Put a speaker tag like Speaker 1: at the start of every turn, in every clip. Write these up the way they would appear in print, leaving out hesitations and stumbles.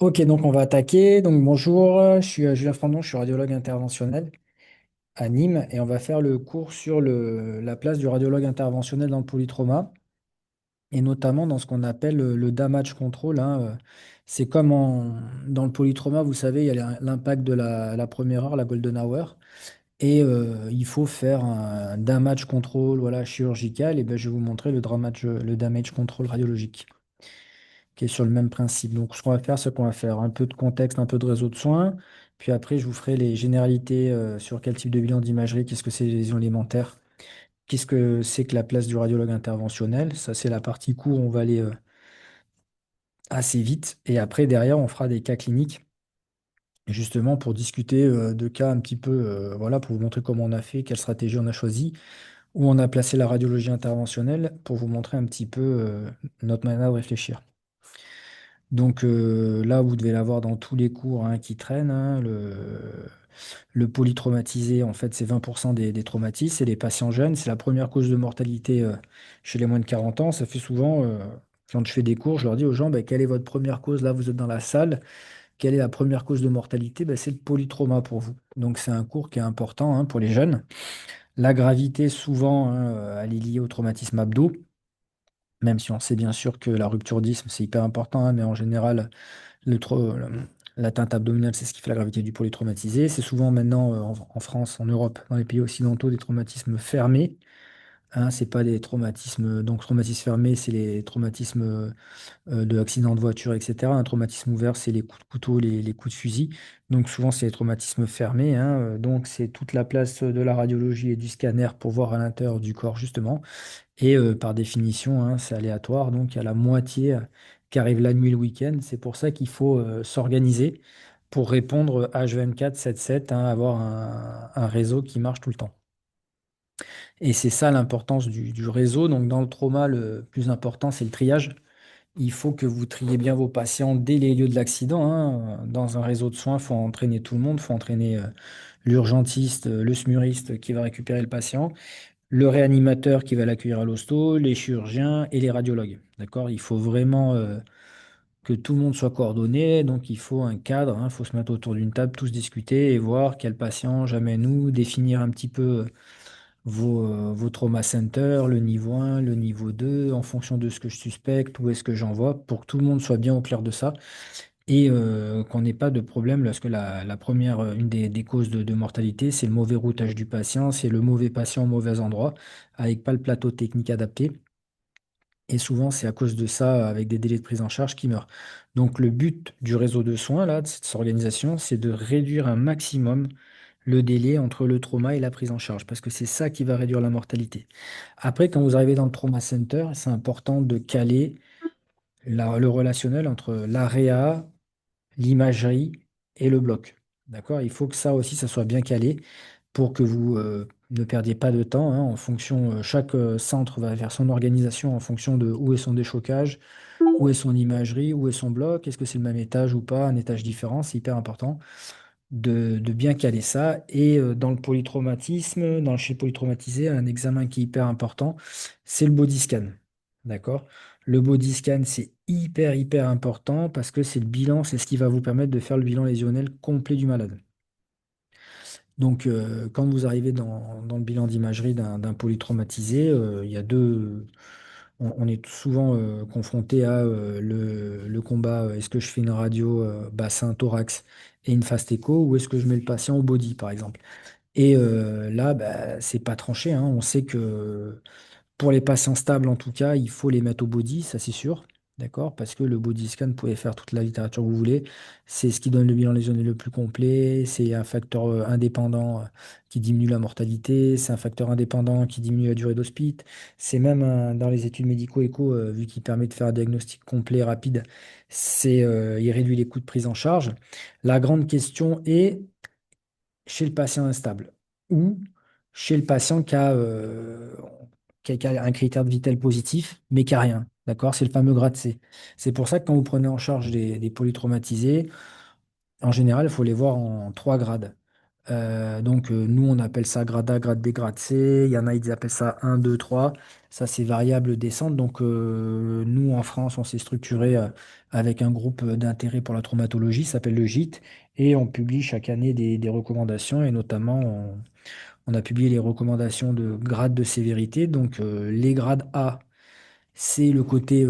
Speaker 1: Ok, donc on va attaquer. Donc bonjour, je suis Julien Frandon, je suis radiologue interventionnel à Nîmes et on va faire le cours sur la place du radiologue interventionnel dans le polytrauma et notamment dans ce qu'on appelle le damage control, hein. C'est comme dans le polytrauma, vous savez, il y a l'impact de la première heure, la golden hour, et il faut faire un damage control, voilà, chirurgical. Et ben, je vais vous montrer le damage control radiologique, qui est sur le même principe. Donc, ce qu'on va faire, c'est qu'on va faire un peu de contexte, un peu de réseau de soins. Puis après, je vous ferai les généralités sur quel type de bilan d'imagerie, qu'est-ce que c'est les lésions élémentaires, qu'est-ce que c'est que la place du radiologue interventionnel. Ça, c'est la partie cours, on va aller assez vite. Et après, derrière, on fera des cas cliniques, justement pour discuter de cas un petit peu, voilà, pour vous montrer comment on a fait, quelle stratégie on a choisi, où on a placé la radiologie interventionnelle, pour vous montrer un petit peu notre manière de réfléchir. Donc là, vous devez l'avoir dans tous les cours hein, qui traînent, hein. Le polytraumatisé, en fait, c'est 20% des traumatismes. C'est les patients jeunes. C'est la première cause de mortalité chez les moins de 40 ans. Ça fait souvent, quand je fais des cours, je leur dis aux gens, ben, quelle est votre première cause? Là, vous êtes dans la salle. Quelle est la première cause de mortalité? Ben, c'est le polytrauma pour vous. Donc c'est un cours qui est important hein, pour les jeunes. La gravité, souvent, hein, elle est liée au traumatisme abdo. Même si on sait bien sûr que la rupture d'isthme, c'est hyper important, hein, mais en général, l'atteinte abdominale, c'est ce qui fait la gravité du polytraumatisé. C'est souvent maintenant en France, en Europe, dans les pays occidentaux, des traumatismes fermés. Hein, c'est pas des traumatismes. Donc, traumatisme fermé, c'est les traumatismes de accidents de voiture, etc. Un traumatisme ouvert, c'est les coups de couteau, les coups de fusil. Donc, souvent, c'est les traumatismes fermés, hein. Donc, c'est toute la place de la radiologie et du scanner pour voir à l'intérieur du corps, justement. Et par définition, hein, c'est aléatoire, donc il y a la moitié qui arrive la nuit et le week-end. C'est pour ça qu'il faut s'organiser pour répondre H24, 7/7, hein, avoir un réseau qui marche tout le temps. Et c'est ça l'importance du réseau. Donc dans le trauma, le plus important, c'est le triage. Il faut que vous triez bien vos patients dès les lieux de l'accident, hein. Dans un réseau de soins, il faut entraîner tout le monde. Il faut entraîner l'urgentiste, le smuriste qui va récupérer le patient, le réanimateur qui va l'accueillir à l'hosto, les chirurgiens et les radiologues. D'accord? Il faut vraiment que tout le monde soit coordonné. Donc, il faut un cadre. Il faut se mettre autour d'une table, tous discuter et voir quel patient j'amène où, définir un petit peu vos trauma centers, le niveau 1, le niveau 2, en fonction de ce que je suspecte, où est-ce que j'envoie, pour que tout le monde soit bien au clair de ça et qu'on n'ait pas de problème, parce que la première, une des causes de mortalité, c'est le mauvais routage du patient, c'est le mauvais patient au mauvais endroit, avec pas le plateau technique adapté. Et souvent, c'est à cause de ça, avec des délais de prise en charge, qui meurent. Donc, le but du réseau de soins, là, de cette organisation, c'est de réduire un maximum le délai entre le trauma et la prise en charge, parce que c'est ça qui va réduire la mortalité. Après, quand vous arrivez dans le trauma center, c'est important de caler le relationnel entre l'AREA, l'imagerie et le bloc. D'accord? Il faut que ça aussi, ça soit bien calé pour que vous ne perdiez pas de temps, hein, en fonction, chaque centre va faire son organisation en fonction de où est son déchocage, où est son imagerie, où est son bloc, est-ce que c'est le même étage ou pas, un étage différent, c'est hyper important de bien caler ça. Et dans le polytraumatisme, chez le polytraumatisé, un examen qui est hyper important, c'est le body scan. D'accord? Le body scan, c'est hyper important parce que c'est le bilan, c'est ce qui va vous permettre de faire le bilan lésionnel complet du malade. Donc, quand vous arrivez dans le bilan d'imagerie d'un polytraumatisé, il y a deux. On est souvent confronté à le combat, est-ce que je fais une radio bassin, thorax et une fast écho, ou est-ce que je mets le patient au body, par exemple. Et là, bah, c'est pas tranché, hein. On sait que pour les patients stables, en tout cas, il faut les mettre au body, ça c'est sûr. D'accord? Parce que le body scan, vous pouvez faire toute la littérature que vous voulez. C'est ce qui donne le bilan lésionnel le plus complet. C'est un facteur indépendant qui diminue la mortalité. C'est un facteur indépendant qui diminue la durée d'hospice. C'est même dans les études médico-éco, vu qu'il permet de faire un diagnostic complet, rapide, il réduit les coûts de prise en charge. La grande question est chez le patient instable ou chez le patient qui a un critère de Vitel positif, mais qui a rien. D'accord? C'est le fameux grade C. C'est pour ça que quand vous prenez en charge des polytraumatisés, en général, il faut les voir en trois grades. Nous, on appelle ça grade A, grade B, grade C. Il y en a, ils appellent ça 1, 2, 3. Ça, c'est variable descente. Nous, en France, on s'est structuré avec un groupe d'intérêt pour la traumatologie, ça s'appelle le GIT, et on publie chaque année des recommandations, et notamment, on a publié les recommandations de grade de sévérité. Les grades A, c'est le côté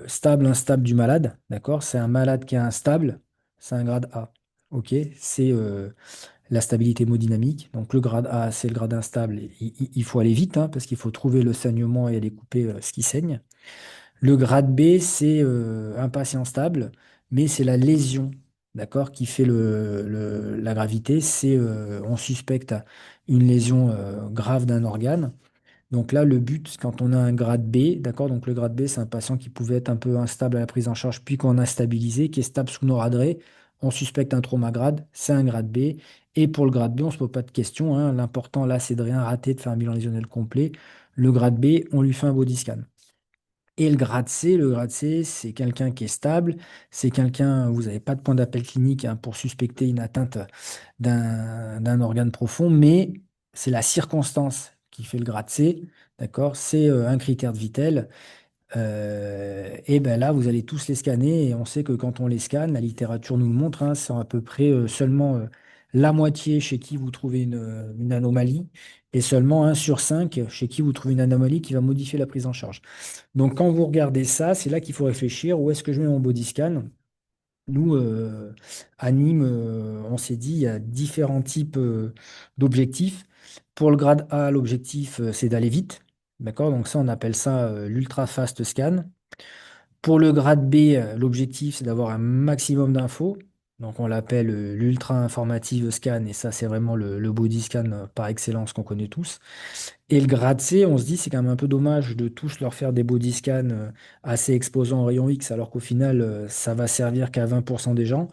Speaker 1: stable, instable du malade, d'accord? C'est un malade qui est instable, c'est un grade A. OK? C'est la stabilité hémodynamique. Donc le grade A, c'est le grade instable. Il faut aller vite, hein, parce qu'il faut trouver le saignement et aller couper ce qui saigne. Le grade B, c'est un patient stable, mais c'est la lésion, d'accord, qui fait la gravité. On suspecte une lésion grave d'un organe. Donc là, le but, quand on a un grade B, d'accord, donc le grade B, c'est un patient qui pouvait être un peu instable à la prise en charge, puis qu'on a stabilisé, qui est stable sous noradré, on suspecte un trauma grade, c'est un grade B. Et pour le grade B, on ne se pose pas de questions, hein. L'important là, c'est de rien rater, de faire un bilan lésionnel complet. Le grade B, on lui fait un body scan. Et le grade C, c'est quelqu'un qui est stable, c'est quelqu'un, vous n'avez pas de point d'appel clinique hein, pour suspecter une atteinte d'un organe profond, mais c'est la circonstance qui fait le grade C, d'accord? C'est un critère de Vittel. Et ben là, vous allez tous les scanner, et on sait que quand on les scanne, la littérature nous le montre, hein, c'est à peu près seulement la moitié chez qui vous trouvez une anomalie, et seulement 1 sur 5 chez qui vous trouvez une anomalie qui va modifier la prise en charge. Donc, quand vous regardez ça, c'est là qu'il faut réfléchir, où est-ce que je mets mon body scan? Nous, à Nîmes, on s'est dit, il y a différents types d'objectifs. Pour le grade A, l'objectif, c'est d'aller vite. D'accord? Donc ça, on appelle ça l'ultra fast scan. Pour le grade B, l'objectif, c'est d'avoir un maximum d'infos. Donc on l'appelle l'ultra informative scan. Et ça, c'est vraiment le body scan par excellence qu'on connaît tous. Et le grade C, on se dit, c'est quand même un peu dommage de tous leur faire des body scans assez exposants en rayon X, alors qu'au final, ça va servir qu'à 20% des gens.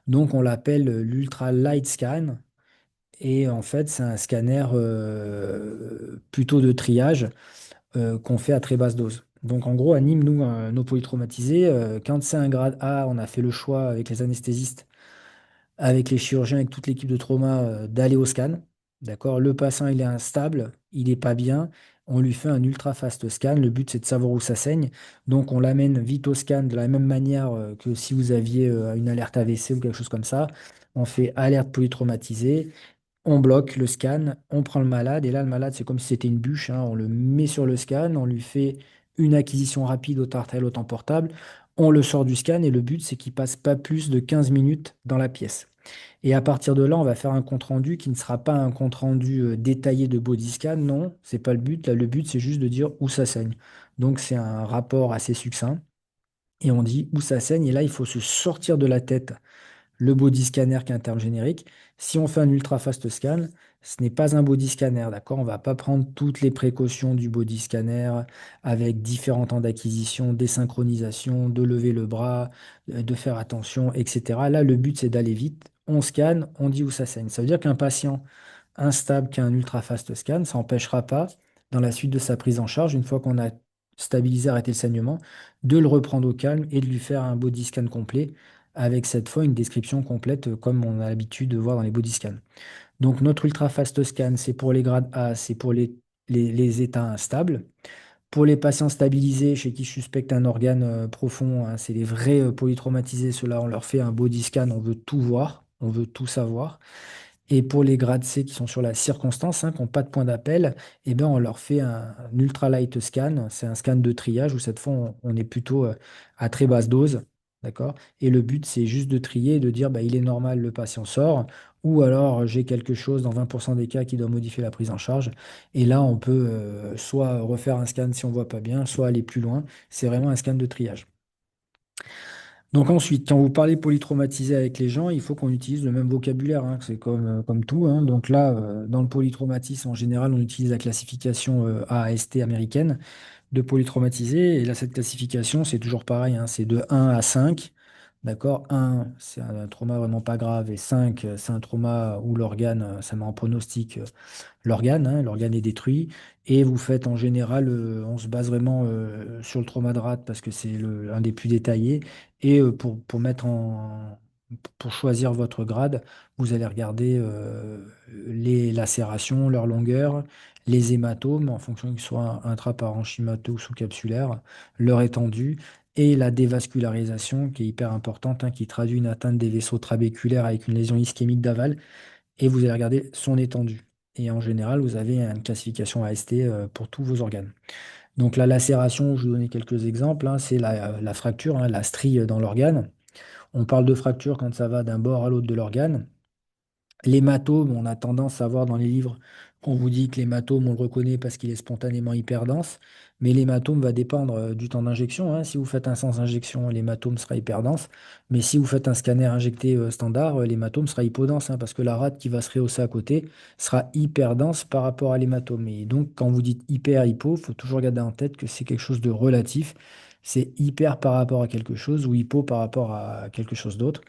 Speaker 1: Donc, on l'appelle l'Ultra Light Scan. Et en fait, c'est un scanner plutôt de triage qu'on fait à très basse dose. Donc, en gros, à Nîmes, nous, nos polytraumatisés, quand c'est un grade A, on a fait le choix avec les anesthésistes, avec les chirurgiens, avec toute l'équipe de trauma, d'aller au scan. D'accord? Le patient, il est instable, il n'est pas bien. On lui fait un ultra fast scan. Le but, c'est de savoir où ça saigne. Donc, on l'amène vite au scan de la même manière que si vous aviez une alerte AVC ou quelque chose comme ça. On fait alerte polytraumatisée, on bloque le scan, on prend le malade. Et là, le malade, c'est comme si c'était une bûche, hein. On le met sur le scan, on lui fait une acquisition rapide au artériel, au temps portable. On le sort du scan et le but, c'est qu'il passe pas plus de 15 minutes dans la pièce. Et à partir de là, on va faire un compte-rendu qui ne sera pas un compte-rendu détaillé de body scan. Non, c'est pas le but. Là, le but, c'est juste de dire où ça saigne. Donc, c'est un rapport assez succinct. Et on dit où ça saigne. Et là, il faut se sortir de la tête le body scanner qui est un terme générique. Si on fait un ultra fast scan, ce n'est pas un body scanner, d'accord? On va pas prendre toutes les précautions du body scanner avec différents temps d'acquisition, désynchronisation, de lever le bras, de faire attention, etc. Là, le but, c'est d'aller vite. On scanne, on dit où ça saigne. Ça veut dire qu'un patient instable qui a un ultra fast scan, ça n'empêchera pas, dans la suite de sa prise en charge, une fois qu'on a stabilisé, arrêté le saignement, de le reprendre au calme et de lui faire un body scan complet, avec cette fois une description complète comme on a l'habitude de voir dans les body scans. Donc notre ultra fast scan, c'est pour les grades A, c'est pour les états instables. Pour les patients stabilisés, chez qui je suspecte un organe profond, hein, c'est les vrais polytraumatisés, ceux-là, on leur fait un body scan, on veut tout voir, on veut tout savoir. Et pour les grades C qui sont sur la circonstance, hein, qui n'ont pas de point d'appel, eh ben, on leur fait un ultralight scan. C'est un scan de triage où cette fois, on est plutôt à très basse dose. D'accord? Et le but, c'est juste de trier et de dire bah, il est normal, le patient sort. Ou alors j'ai quelque chose dans 20% des cas qui doit modifier la prise en charge. Et là, on peut soit refaire un scan si on ne voit pas bien, soit aller plus loin. C'est vraiment un scan de triage. Donc ensuite, quand vous parlez polytraumatisé avec les gens, il faut qu'on utilise le même vocabulaire, hein. C'est comme tout, hein. Donc là, dans le polytraumatisme, en général, on utilise la classification AAST américaine de polytraumatisé. Et là, cette classification, c'est toujours pareil, hein. C'est de 1 à 5. D'accord? 1, c'est un trauma vraiment pas grave. Et 5, c'est un trauma où l'organe, ça met en pronostic l'organe, hein, l'organe est détruit. Et vous faites en général, on se base vraiment sur le trauma de rate parce que c'est un des plus détaillés. Et pour mettre pour choisir votre grade, vous allez regarder les lacérations, leur longueur, les hématomes, en fonction qu'ils soient intraparenchymateux ou sous-capsulaires, leur étendue, et la dévascularisation, qui est hyper importante, hein, qui traduit une atteinte des vaisseaux trabéculaires avec une lésion ischémique d'aval, et vous allez regarder son étendue. Et en général, vous avez une classification AST pour tous vos organes. Donc la lacération, je vais vous donner quelques exemples, hein, c'est la fracture, hein, la strie dans l'organe. On parle de fracture quand ça va d'un bord à l'autre de l'organe. L'hématome, on a tendance à voir dans les livres qu'on vous dit que l'hématome, on le reconnaît parce qu'il est spontanément hyper dense, mais l'hématome va dépendre du temps d'injection, hein. Si vous faites un sans injection, l'hématome sera hyper dense, mais si vous faites un scanner injecté standard, l'hématome sera hypodense, hein, parce que la rate qui va se rehausser à côté sera hyper dense par rapport à l'hématome. Et donc, quand vous dites hyper hypo, il faut toujours garder en tête que c'est quelque chose de relatif. C'est hyper par rapport à quelque chose ou hypo par rapport à quelque chose d'autre.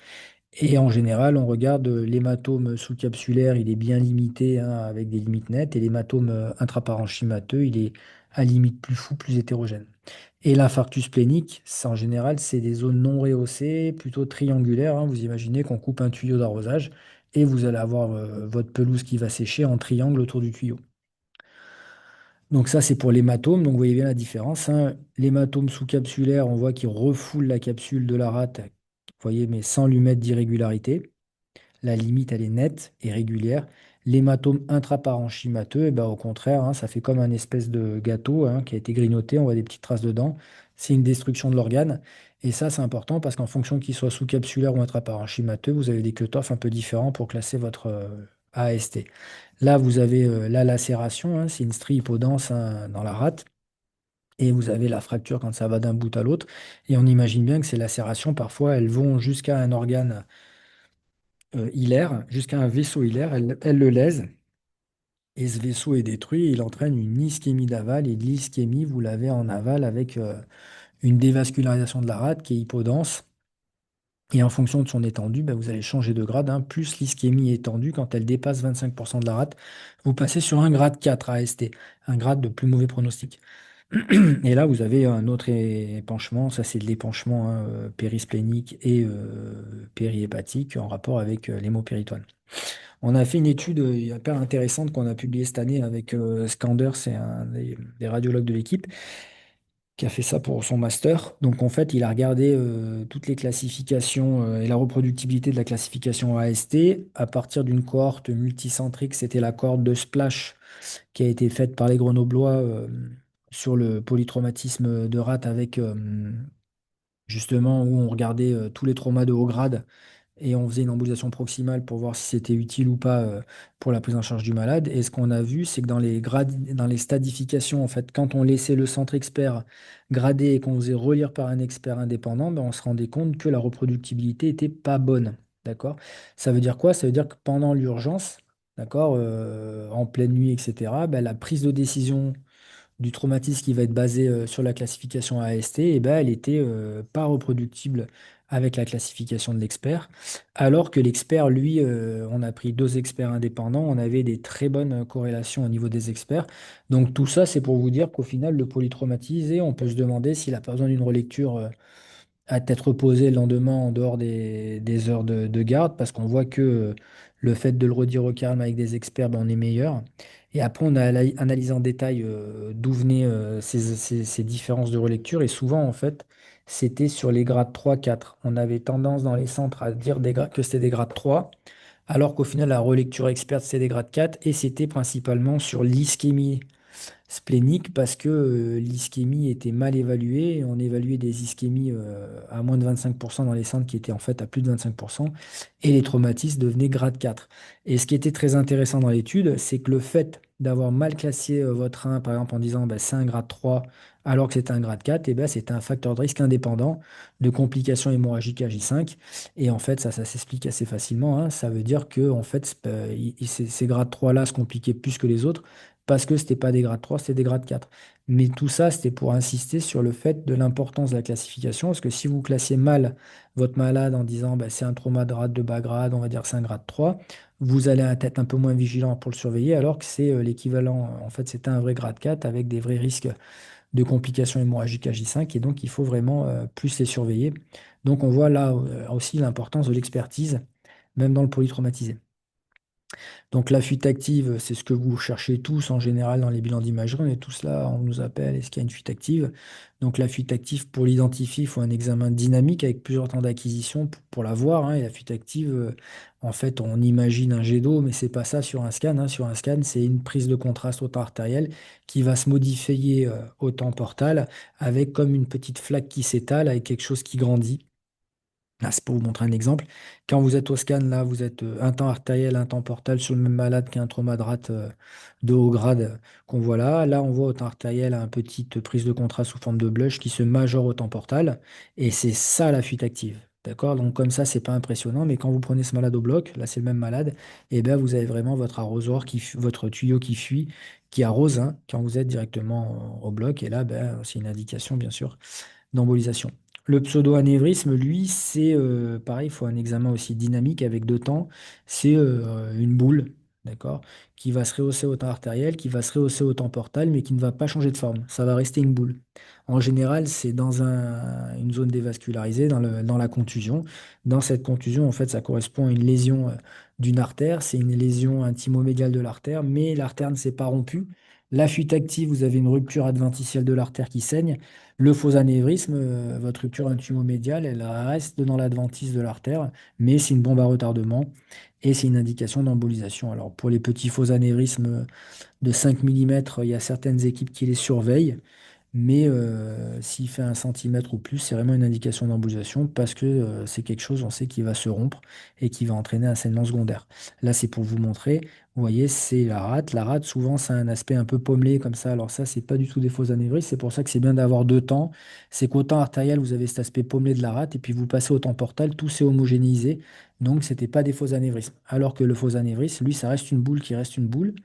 Speaker 1: Et en général, on regarde l'hématome sous-capsulaire, il est bien limité, hein, avec des limites nettes, et l'hématome intraparenchymateux, il est à limite plus fou, plus hétérogène. Et l'infarctus splénique, en général, c'est des zones non rehaussées, plutôt triangulaires, hein. Vous imaginez qu'on coupe un tuyau d'arrosage et vous allez avoir votre pelouse qui va sécher en triangle autour du tuyau. Donc ça, c'est pour l'hématome. Donc vous voyez bien la différence, hein. L'hématome sous-capsulaire, on voit qu'il refoule la capsule de la rate, vous voyez, mais sans lui mettre d'irrégularité. La limite, elle est nette et régulière. L'hématome intraparenchymateux, eh ben, au contraire, hein, ça fait comme un espèce de gâteau, hein, qui a été grignoté, on voit des petites traces dedans. C'est une destruction de l'organe. Et ça, c'est important parce qu'en fonction qu'il soit sous-capsulaire ou intraparenchymateux, vous avez des cutoffs un peu différents pour classer votre AST. Là, vous avez la lacération, hein, c'est une strie hypodense, hein, dans la rate. Et vous avez la fracture quand ça va d'un bout à l'autre. Et on imagine bien que ces lacérations, parfois, elles vont jusqu'à un organe hilaire, jusqu'à un vaisseau hilaire, elle le lèse, et ce vaisseau est détruit, et il entraîne une ischémie d'aval, et l'ischémie, vous l'avez en aval avec une dévascularisation de la rate qui est hypodense, et en fonction de son étendue, bah, vous allez changer de grade, hein. Plus l'ischémie est étendue, quand elle dépasse 25% de la rate, vous passez sur un grade 4 AST, un grade de plus mauvais pronostic. Et là, vous avez un autre épanchement, ça c'est de l'épanchement, hein, périsplénique et périhépatique en rapport avec l'hémopéritoine. On a fait une étude hyper intéressante qu'on a publiée cette année avec Skander, c'est un des radiologues de l'équipe, qui a fait ça pour son master. Donc en fait, il a regardé toutes les classifications et la reproductibilité de la classification AST à partir d'une cohorte multicentrique. C'était la cohorte de Splash qui a été faite par les Grenoblois sur le polytraumatisme de rate avec justement où on regardait tous les traumas de haut grade et on faisait une embolisation proximale pour voir si c'était utile ou pas pour la prise en charge du malade. Et ce qu'on a vu, c'est que dans les dans les stadifications, en fait, quand on laissait le centre expert gradé et qu'on faisait relire par un expert indépendant, ben, on se rendait compte que la reproductibilité était pas bonne. D'accord? Ça veut dire quoi? Ça veut dire que pendant l'urgence, d'accord, en pleine nuit, etc., ben, la prise de décision du traumatisme qui va être basé sur la classification AST, eh ben, elle était pas reproductible avec la classification de l'expert, alors que l'expert, lui, on a pris deux experts indépendants, on avait des très bonnes corrélations au niveau des experts. Donc tout ça, c'est pour vous dire qu'au final, le polytraumatisé, on peut se demander s'il n'a pas besoin d'une relecture à tête reposée le lendemain en dehors des heures de garde, parce qu'on voit que le fait de le redire au calme avec des experts, ben, on est meilleur. Et après, on a analysé en détail d'où venaient ces différences de relecture. Et souvent, en fait, c'était sur les grades 3, 4. On avait tendance dans les centres à dire que c'était des grades 3, alors qu'au final, la relecture experte, c'est des grades 4. Et c'était principalement sur l'ischémie splénique parce que l'ischémie était mal évaluée. On évaluait des ischémies à moins de 25% dans les centres qui étaient en fait à plus de 25%, et les traumatismes devenaient grade 4. Et ce qui était très intéressant dans l'étude, c'est que le fait d'avoir mal classé votre 1, par exemple en disant bah, c'est un grade 3 alors que c'était un grade 4, et ben, c'était un facteur de risque indépendant de complications hémorragiques à J5. Et en fait, ça s'explique assez facilement, hein. Ça veut dire que en fait, ces grades 3-là se compliquaient plus que les autres parce que c'était pas des grades 3, c'était des grades 4. Mais tout ça, c'était pour insister sur le fait de l'importance de la classification, parce que si vous classiez mal votre malade en disant bah, c'est un trauma de rate de bas grade, on va dire que c'est un grade 3, vous allez être un peu moins vigilant pour le surveiller, alors que c'est l'équivalent, en fait, c'était un vrai grade 4 avec des vrais risques de complications hémorragiques à J5 et donc il faut vraiment plus les surveiller. Donc on voit là aussi l'importance de l'expertise, même dans le polytraumatisé. Donc la fuite active, c'est ce que vous cherchez tous en général dans les bilans d'imagerie. On est tous là, on nous appelle, est-ce qu'il y a une fuite active? Donc la fuite active, pour l'identifier, il faut un examen dynamique avec plusieurs temps d'acquisition pour la voir, hein. Et la fuite active, en fait, on imagine un jet d'eau, mais c'est pas ça sur un scan, hein. Sur un scan, c'est une prise de contraste au temps artériel qui va se modifier au temps portal avec comme une petite flaque qui s'étale avec quelque chose qui grandit. Là, c'est pour vous montrer un exemple. Quand vous êtes au scan, là, vous êtes un temps artériel, un temps portal sur le même malade qu'un trauma de rate de haut grade qu'on voit là. Là, on voit au temps artériel une petite prise de contraste sous forme de blush qui se majore au temps portal. Et c'est ça la fuite active. D'accord? Donc, comme ça, c'est pas impressionnant. Mais quand vous prenez ce malade au bloc, là, c'est le même malade, et bien, vous avez vraiment votre arrosoir, votre tuyau qui fuit, qui arrose, hein, quand vous êtes directement au bloc. Et là, ben, c'est une indication, bien sûr d'embolisation. Le pseudo-anévrisme, lui, c'est pareil, il faut un examen aussi dynamique avec deux temps. C'est une boule, d'accord, qui va se rehausser au temps artériel, qui va se rehausser au temps portal, mais qui ne va pas changer de forme. Ça va rester une boule. En général, c'est dans une zone dévascularisée, dans la contusion. Dans cette contusion, en fait, ça correspond à une lésion d'une artère. C'est une lésion intimomédiale de l'artère, mais l'artère ne s'est pas rompue. La fuite active, vous avez une rupture adventitielle de l'artère qui saigne. Le faux anévrisme, votre rupture intumomédiale, elle reste dans l'adventice de l'artère, mais c'est une bombe à retardement et c'est une indication d'embolisation. Alors pour les petits faux anévrismes de 5 millimètres, il y a certaines équipes qui les surveillent. Mais s'il fait 1 centimètre ou plus, c'est vraiment une indication d'embolisation parce que c'est quelque chose, on sait, qui va se rompre et qui va entraîner un saignement secondaire. Là, c'est pour vous montrer. Vous voyez, c'est la rate. La rate, souvent, ça a un aspect un peu pommelé comme ça. Alors ça, c'est pas du tout des faux anévrismes. C'est pour ça que c'est bien d'avoir deux temps. C'est qu'au temps artériel, vous avez cet aspect pommelé de la rate et puis vous passez au temps portal, tout s'est homogénéisé. Donc, c'était pas des faux anévrismes. Alors que le faux anévrisme, lui, ça reste une boule qui reste une boule.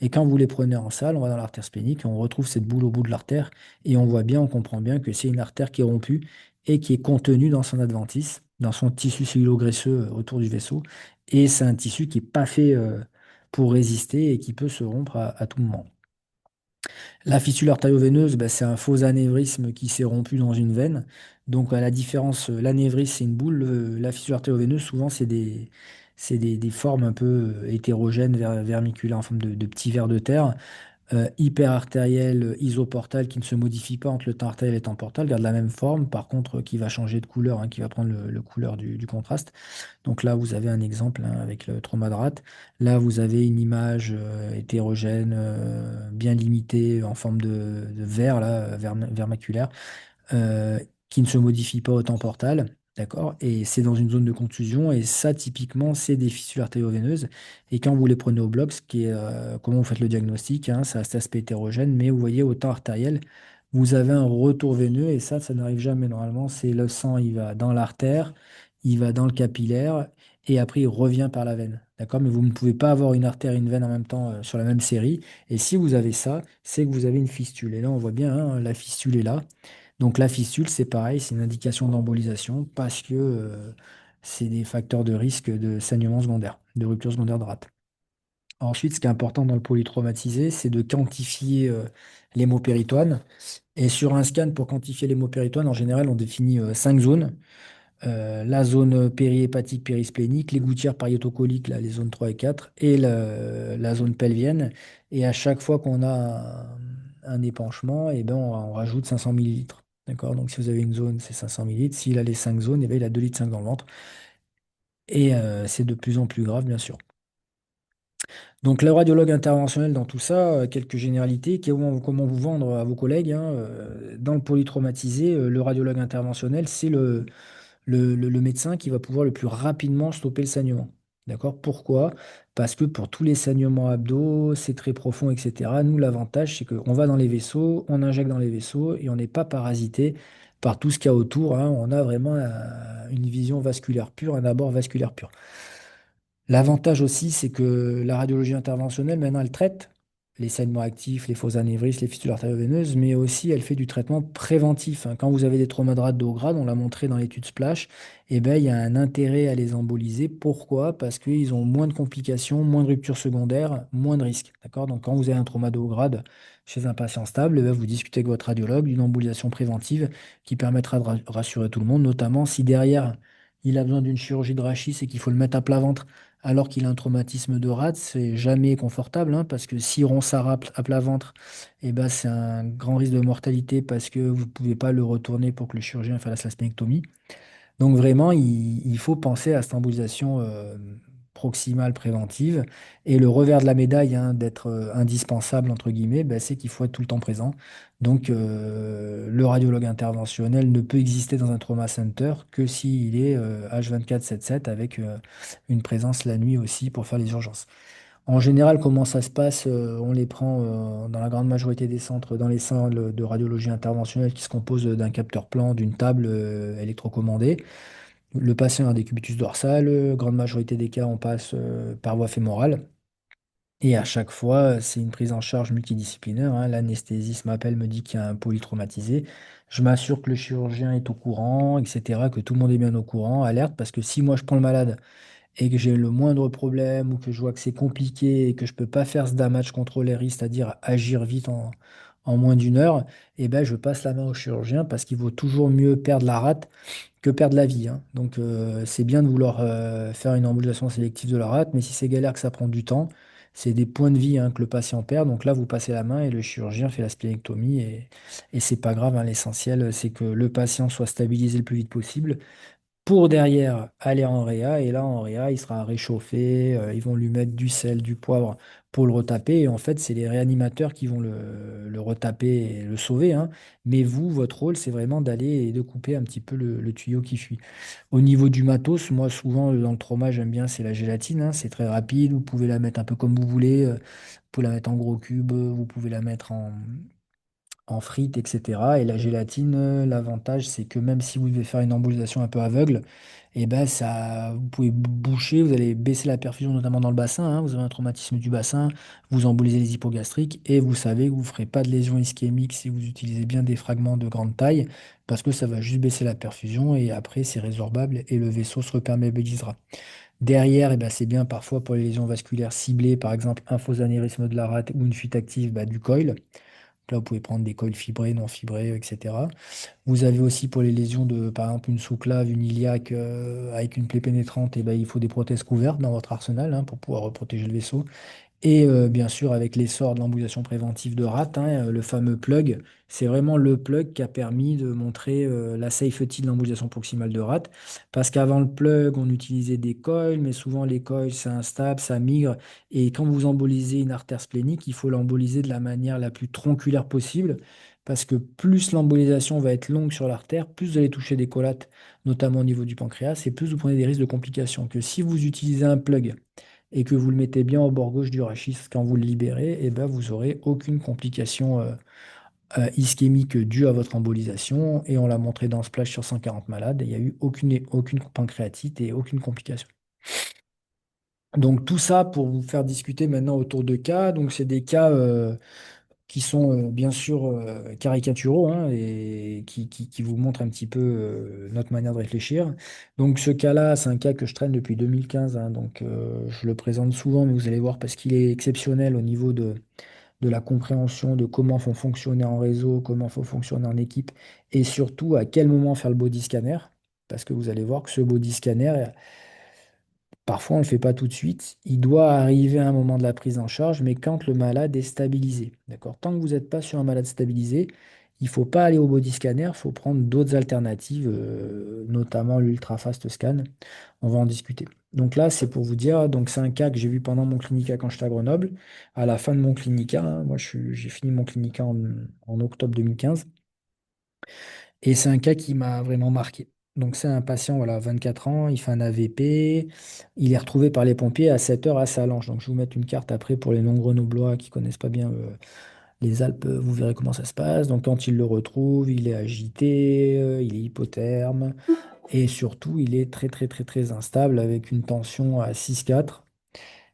Speaker 1: Et quand vous les prenez en salle, on va dans l'artère splénique et on retrouve cette boule au bout de l'artère. Et on voit bien, on comprend bien que c'est une artère qui est rompue et qui est contenue dans son adventice, dans son tissu cellulose-graisseux autour du vaisseau. Et c'est un tissu qui n'est pas fait pour résister et qui peut se rompre à tout moment. La fistule artério-veineuse, bah, c'est un faux anévrisme qui s'est rompu dans une veine. Donc, à la différence, l'anévrisme, c'est une boule. La fistule artério-veineuse, souvent, c'est des formes un peu hétérogènes, vermiculaires, en forme de petits vers de terre hyperartérielle, isoportale qui ne se modifie pas entre le temps artériel et le temps portal, garde la même forme, par contre qui va changer de couleur, hein, qui va prendre le couleur du contraste. Donc là, vous avez un exemple hein, avec le trauma de rate. Là, vous avez une image hétérogène, bien limitée, en forme de verre, là, vermiculaire euh, qui ne se modifie pas au temps portal, d'accord? Et c'est dans une zone de contusion, et ça, typiquement, c'est des fissures artério-veineuses. Et quand vous les prenez au bloc, ce qui est, comment vous faites le diagnostic, hein, ça a cet aspect hétérogène, mais vous voyez, au temps artériel, vous avez un retour veineux, et ça n'arrive jamais normalement. C'est le sang, il va dans l'artère, il va dans le capillaire, et après, il revient par la veine. D'accord? Mais vous ne pouvez pas avoir une artère et une veine en même temps sur la même série. Et si vous avez ça, c'est que vous avez une fistule. Et là, on voit bien, hein, la fistule est là. Donc la fistule, c'est pareil, c'est une indication d'embolisation parce que c'est des facteurs de risque de saignement secondaire, de rupture secondaire de rate. Ensuite, ce qui est important dans le polytraumatisé, c'est de quantifier l'hémopéritoine. Et sur un scan, pour quantifier l'hémopéritoine, en général, on définit 5 zones. La zone périhépatique, périsplénique, les gouttières pariétocoliques, là, les zones 3 et 4, et la zone pelvienne. Et à chaque fois qu'on a un épanchement, et ben on rajoute 500 millilitres. D'accord? Donc si vous avez une zone, c'est 500 millilitres. S'il a les 5 zones, et ben, il a 2,5 litres dans le ventre. Et c'est de plus en plus grave, bien sûr. Donc le radiologue interventionnel dans tout ça, quelques généralités, comment vous vendre à vos collègues, hein, dans le polytraumatisé, le radiologue interventionnel, c'est le médecin qui va pouvoir le plus rapidement stopper le saignement. D'accord? Pourquoi? Parce que pour tous les saignements abdos, c'est très profond, etc. Nous, l'avantage, c'est qu'on va dans les vaisseaux, on injecte dans les vaisseaux et on n'est pas parasité par tout ce qu'il y a autour, hein. On a vraiment une vision vasculaire pure, un abord vasculaire pur. L'avantage aussi, c'est que la radiologie interventionnelle, maintenant, elle traite les saignements actifs, les faux anévrismes, les fistules artério-veineuses, mais aussi elle fait du traitement préventif, hein. Quand vous avez des traumas de rate de haut grade, on l'a montré dans l'étude Splash, eh ben, il y a un intérêt à les emboliser. Pourquoi? Parce qu'ils ont moins de complications, moins de ruptures secondaires, moins de risques. D'accord? Donc quand vous avez un trauma de haut grade, chez un patient stable, eh ben, vous discutez avec votre radiologue d'une embolisation préventive qui permettra de rassurer tout le monde, notamment si derrière il a besoin d'une chirurgie de rachis et qu'il faut le mettre à plat ventre alors qu'il a un traumatisme de rate, c'est jamais confortable, hein, parce que si on s'arrape à plat ventre, eh ben, c'est un grand risque de mortalité parce que vous ne pouvez pas le retourner pour que le chirurgien fasse la sphénectomie. Donc vraiment, il faut penser à cette embolisation proximale préventive. Et le revers de la médaille, hein, d'être indispensable, entre guillemets, ben, c'est qu'il faut être tout le temps présent. Donc le radiologue interventionnel ne peut exister dans un trauma center que s'il est H24 7/7 avec une présence la nuit aussi pour faire les urgences. En général, comment ça se passe? On les prend dans la grande majorité des centres, dans les salles de radiologie interventionnelle qui se composent d'un capteur plan, d'une table électrocommandée. Le patient a des cubitus dorsales, grande majorité des cas, on passe par voie fémorale. Et à chaque fois, c'est une prise en charge multidisciplinaire, hein. L'anesthésiste m'appelle, me dit qu'il y a un polytraumatisé. Je m'assure que le chirurgien est au courant, etc., que tout le monde est bien au courant, alerte, parce que si moi je prends le malade et que j'ai le moindre problème ou que je vois que c'est compliqué et que je peux pas faire ce damage controlleri, c'est-à-dire agir vite en moins d'une heure, eh ben, je passe la main au chirurgien parce qu'il vaut toujours mieux perdre la rate que perdre la vie, hein. Donc c'est bien de vouloir faire une embolisation sélective de la rate, mais si c'est galère que ça prend du temps, c'est des points de vie, hein, que le patient perd. Donc là, vous passez la main et le chirurgien fait la splénectomie et c'est pas grave, hein. L'essentiel, c'est que le patient soit stabilisé le plus vite possible pour derrière aller en réa. Et là, en réa, il sera réchauffé. Ils vont lui mettre du sel, du poivre pour le retaper. Et en fait, c'est les réanimateurs qui vont le retaper et le sauver, hein. Mais vous, votre rôle, c'est vraiment d'aller et de couper un petit peu le tuyau qui fuit. Au niveau du matos, moi, souvent, dans le trauma, j'aime bien, c'est la gélatine, hein. C'est très rapide. Vous pouvez la mettre un peu comme vous voulez. Vous pouvez la mettre en gros cube. Vous pouvez la mettre en frites, etc. Et la gélatine, l'avantage, c'est que même si vous devez faire une embolisation un peu aveugle, et ben ça, vous pouvez boucher, vous allez baisser la perfusion, notamment dans le bassin, hein. Vous avez un traumatisme du bassin, vous embolisez les hypogastriques et vous savez que vous ne ferez pas de lésion ischémique si vous utilisez bien des fragments de grande taille, parce que ça va juste baisser la perfusion et après c'est résorbable et le vaisseau se reperméabilisera. Derrière, eh ben, c'est bien parfois pour les lésions vasculaires ciblées, par exemple un faux anévrisme de la rate ou une fuite active, bah, du coil. Là, vous pouvez prendre des coils fibrés, non fibrés, etc. Vous avez aussi pour les lésions de, par exemple, une sous-clave, une iliaque avec une plaie pénétrante, et ben, il faut des prothèses couvertes dans votre arsenal, hein, pour pouvoir protéger le vaisseau. Et bien sûr, avec l'essor de l'embolisation préventive de rate, hein, le fameux plug, c'est vraiment le plug qui a permis de montrer la safety de l'embolisation proximale de rate. Parce qu'avant le plug, on utilisait des coils, mais souvent les coils, c'est instable, ça migre. Et quand vous embolisez une artère splénique, il faut l'emboliser de la manière la plus tronculaire possible. Parce que plus l'embolisation va être longue sur l'artère, plus vous allez toucher des collates, notamment au niveau du pancréas, et plus vous prenez des risques de complications. Que si vous utilisez un plug et que vous le mettez bien au bord gauche du rachis quand vous le libérez, et ben vous aurez aucune complication ischémique due à votre embolisation. Et on l'a montré dans Splash sur 140 malades, il n'y a eu aucune pancréatite et aucune complication. Donc tout ça pour vous faire discuter maintenant autour de cas. Donc c'est des cas qui sont bien sûr caricaturaux, hein, et qui vous montrent un petit peu notre manière de réfléchir. Donc ce cas-là, c'est un cas que je traîne depuis 2015, hein, donc je le présente souvent, mais vous allez voir parce qu'il est exceptionnel au niveau de la compréhension de comment faut fonctionner en réseau, comment faut fonctionner en équipe, et surtout à quel moment faire le body scanner, parce que vous allez voir que ce body scanner, parfois, on ne le fait pas tout de suite. Il doit arriver à un moment de la prise en charge, mais quand le malade est stabilisé. D'accord? Tant que vous n'êtes pas sur un malade stabilisé, il ne faut pas aller au body scanner, il faut prendre d'autres alternatives, notamment l'ultra fast scan. On va en discuter. Donc là, c'est pour vous dire, donc c'est un cas que j'ai vu pendant mon clinica quand j'étais à Grenoble. À la fin de mon clinica, hein, moi j'ai fini mon clinica en octobre 2015. Et c'est un cas qui m'a vraiment marqué. Donc c'est un patient, voilà, 24 ans, il fait un AVP, il est retrouvé par les pompiers à 7 heures à Salange. Donc je vais vous mettre une carte après pour les non-grenoblois qui connaissent pas bien les Alpes, vous verrez comment ça se passe. Donc quand il le retrouve, il est agité, il est hypotherme et surtout il est très très très très instable avec une tension à 6,4,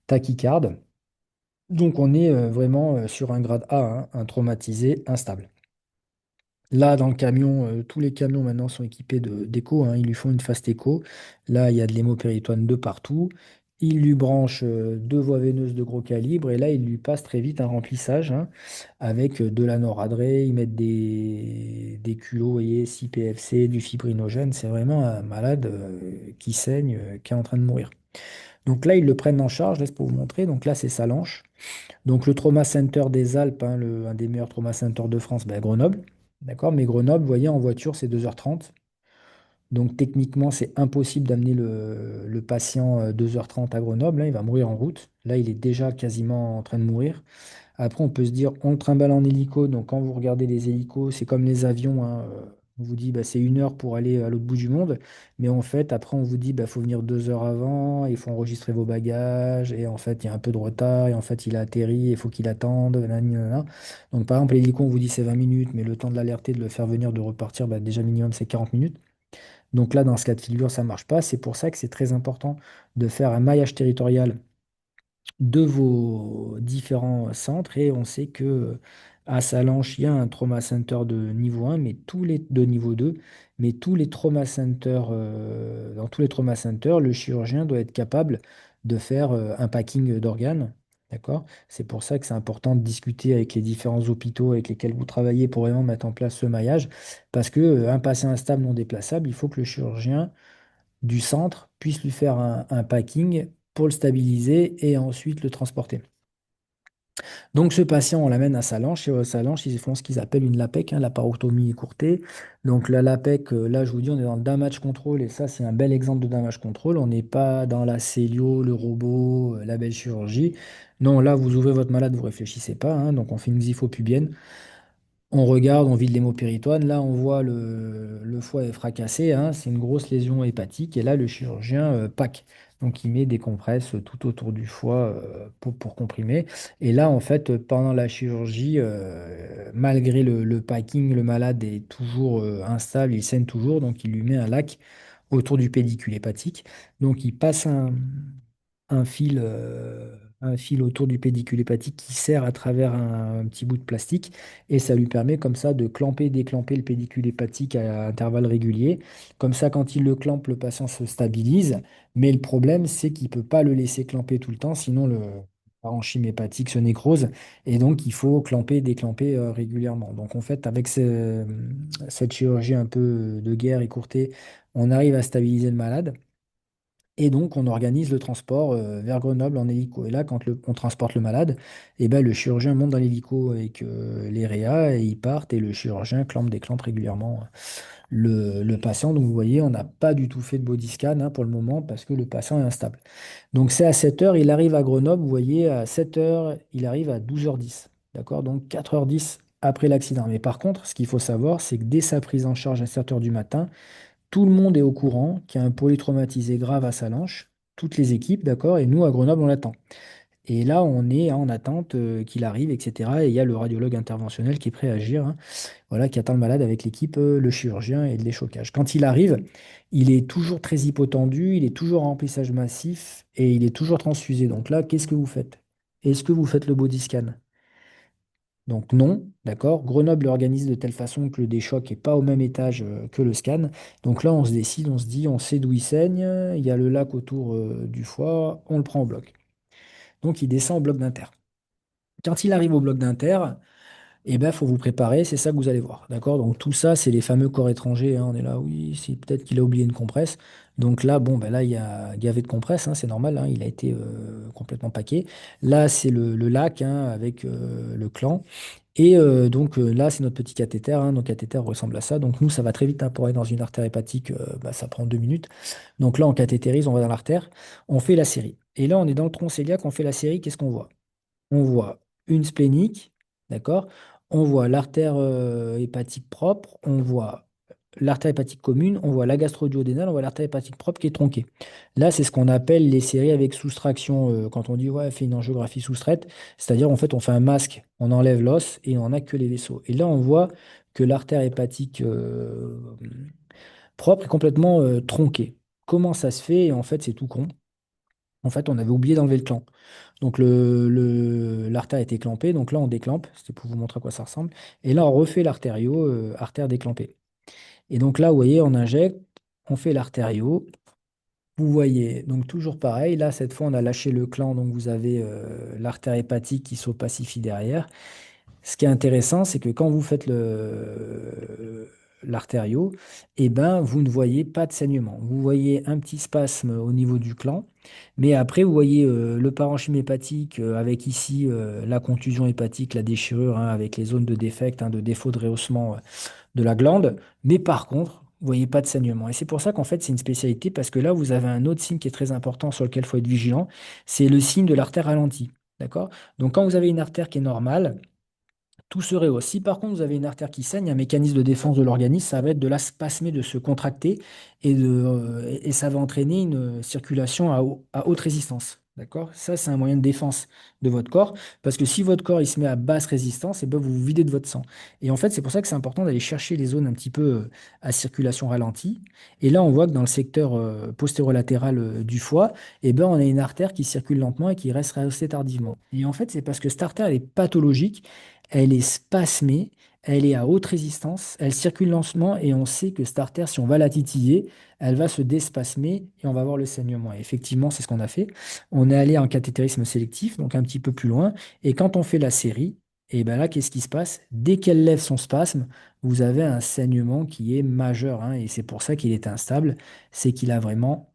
Speaker 1: tachycarde. Donc on est vraiment sur un grade A, hein, un traumatisé instable. Là, dans le camion, tous les camions maintenant sont équipés d'écho, hein, ils lui font une fast écho. Là, il y a de l'hémopéritoine de partout. il lui branche deux voies veineuses de gros calibre et là, il lui passe très vite un remplissage hein, avec de la noradrée. Ils mettent des culots, vous voyez, 6 PFC, du fibrinogène. C'est vraiment un malade qui saigne, qui est en train de mourir. Donc là, ils le prennent en charge, laisse pour vous montrer. Donc là, c'est Salanches. Donc le Trauma Center des Alpes, hein, un des meilleurs Trauma Centers de France, ben, Grenoble. D'accord? Mais Grenoble, vous voyez, en voiture, c'est 2h30. Donc techniquement, c'est impossible d'amener le patient 2h30 à Grenoble, hein, il va mourir en route. Là, il est déjà quasiment en train de mourir. Après, on peut se dire, on le trimballe en hélico. Donc quand vous regardez les hélicos, c'est comme les avions, hein, on vous dit, bah, c'est 1 heure pour aller à l'autre bout du monde. Mais en fait, après, on vous dit, bah, faut venir 2 heures avant, il faut enregistrer vos bagages. Et en fait, il y a un peu de retard. Et en fait, il a atterri, il faut qu'il attende. Nanani, nanana. Donc par exemple, l'hélico, on vous dit c'est 20 minutes, mais le temps de l'alerter, de le faire venir, de repartir, bah, déjà minimum, c'est 40 minutes. Donc là, dans ce cas de figure, ça ne marche pas. C'est pour ça que c'est très important de faire un maillage territorial de vos différents centres. Et on sait que à Salanches, il y a un trauma center de niveau 1, mais tous les de niveau 2, mais tous les trauma centers, dans tous les trauma centers, le chirurgien doit être capable de faire un packing d'organes. D'accord? C'est pour ça que c'est important de discuter avec les différents hôpitaux avec lesquels vous travaillez pour vraiment mettre en place ce maillage. Parce que un patient instable non déplaçable, il faut que le chirurgien du centre puisse lui faire un packing pour le stabiliser et ensuite le transporter. Donc ce patient, on l'amène à Salanches et à Salanches, ils font ce qu'ils appellent une LAPEC, hein, laparotomie écourtée. Donc la LAPEC, là je vous dis, on est dans le damage control et ça c'est un bel exemple de damage control. On n'est pas dans la cellio, le robot, la belle chirurgie. Non, là vous ouvrez votre malade, vous réfléchissez pas, hein, donc on fait une xyphopubienne. On regarde, on vide l'hémopéritoine. Là, on voit le foie est fracassé, hein, c'est une grosse lésion hépatique. Et là, le chirurgien pack. Donc, il met des compresses tout autour du foie pour comprimer. Et là, en fait, pendant la chirurgie, malgré le packing, le malade est toujours instable, il saigne toujours. Donc, il lui met un lac autour du pédicule hépatique. Donc, il passe un fil autour du pédicule hépatique qui sert à travers un petit bout de plastique et ça lui permet comme ça de clamper, déclamper le pédicule hépatique à intervalles réguliers. Comme ça, quand il le clampe, le patient se stabilise. Mais le problème, c'est qu'il ne peut pas le laisser clamper tout le temps, sinon le parenchyme hépatique se nécrose et donc il faut clamper, déclamper régulièrement. Donc en fait, avec cette chirurgie un peu de guerre écourtée, on arrive à stabiliser le malade. Et donc, on organise le transport vers Grenoble en hélico. Et là, quand on transporte le malade, eh ben, le chirurgien monte dans l'hélico avec les réas et ils partent et le chirurgien clampe, déclampe régulièrement le patient. Donc, vous voyez, on n'a pas du tout fait de body scan hein, pour le moment parce que le patient est instable. Donc, c'est à 7 heures, il arrive à Grenoble. Vous voyez, à 7 heures, il arrive à 12h10. D'accord? Donc, 4h10 après l'accident. Mais par contre, ce qu'il faut savoir, c'est que dès sa prise en charge à 7 heures du matin, tout le monde est au courant qu'il y a un polytraumatisé grave à Salanches, toutes les équipes, d'accord, et nous, à Grenoble, on l'attend. Et là, on est en attente qu'il arrive, etc. Et il y a le radiologue interventionnel qui est prêt à agir, hein, voilà, qui attend le malade avec l'équipe, le chirurgien et le déchocage. Quand il arrive, il est toujours très hypotendu, il est toujours en remplissage massif et il est toujours transfusé. Donc là, qu'est-ce que vous faites? Est-ce que vous faites le body scan? Donc non, d'accord. Grenoble l'organise de telle façon que le déchoc n'est pas au même étage que le scan. Donc là, on se décide, on se dit, on sait d'où il saigne, il y a le lac autour du foie, on le prend au bloc. Donc il descend au bloc d'inter. Quand il arrive au bloc d'inter, eh ben, faut vous préparer, c'est ça que vous allez voir. D'accord? Donc tout ça, c'est les fameux corps étrangers, hein. On est là, oui, si peut-être qu'il a oublié une compresse. Donc là, bon, ben là, il y a gavé de compresse, hein, c'est normal, hein, il a été complètement paqué. Là, c'est le lac hein, avec le clan. Et donc là, c'est notre petit cathéter, hein. Nos cathéters ressemblent à ça. Donc nous, ça va très vite hein, pour aller dans une artère hépatique, bah, ça prend 2 minutes. Donc là, on cathétérise, on va dans l'artère, on fait la série. Et là, on est dans le tronc cœliaque, on fait la série, qu'est-ce qu'on voit? On voit une splénique, d'accord? On voit l'artère hépatique propre, on voit l'artère hépatique commune, on voit la gastro-duodénale, on voit l'artère hépatique propre qui est tronquée. Là, c'est ce qu'on appelle les séries avec soustraction. Quand on dit ouais, fait une angiographie soustraite, c'est-à-dire en fait on fait un masque, on enlève l'os et on n'a que les vaisseaux. Et là, on voit que l'artère hépatique propre est complètement tronquée. Comment ça se fait? Et en fait, c'est tout con. En fait, on avait oublié d'enlever le clan. Donc l'artère était clampée, donc là on déclampe, c'était pour vous montrer à quoi ça ressemble. Et là on refait l'artériau, artère déclampée. Et donc là, vous voyez, on injecte, on fait l'artériau, Vous voyez, donc toujours pareil, là cette fois on a lâché le clan, donc vous avez l'artère hépatique qui s'opacifie derrière. Ce qui est intéressant, c'est que quand vous faites l'artériau, eh ben, vous ne voyez pas de saignement. Vous voyez un petit spasme au niveau du clan, mais après, vous voyez le parenchyme hépatique avec ici la contusion hépatique, la déchirure hein, avec les zones de défect, hein, de défaut de rehaussement de la glande. Mais par contre, vous voyez pas de saignement. Et c'est pour ça qu'en fait, c'est une spécialité parce que là, vous avez un autre signe qui est très important sur lequel il faut être vigilant, c'est le signe de l'artère ralentie. D'accord? Donc, quand vous avez une artère qui est normale, tout serait haut. Si par contre vous avez une artère qui saigne, un mécanisme de défense de l'organisme, ça va être de la spasmer, de se contracter et ça va entraîner une circulation à haute résistance. D'accord? Ça, c'est un moyen de défense de votre corps parce que si votre corps il se met à basse résistance, et ben, vous vous videz de votre sang. Et en fait, c'est pour ça que c'est important d'aller chercher les zones un petit peu à circulation ralentie. Et là, on voit que dans le secteur postérolatéral du foie, et ben, on a une artère qui circule lentement et qui reste rehaussée tardivement. Et en fait, c'est parce que cette artère elle est pathologique, elle est spasmée, elle est à haute résistance, elle circule lentement et on sait que cette artère, si on va la titiller, elle va se déspasmer et on va voir le saignement. Et effectivement, c'est ce qu'on a fait. On est allé en cathétérisme sélectif, donc un petit peu plus loin. Et quand on fait la série, et ben là, qu'est-ce qui se passe? Dès qu'elle lève son spasme, vous avez un saignement qui est majeur, hein, et c'est pour ça qu'il est instable, c'est qu'il a vraiment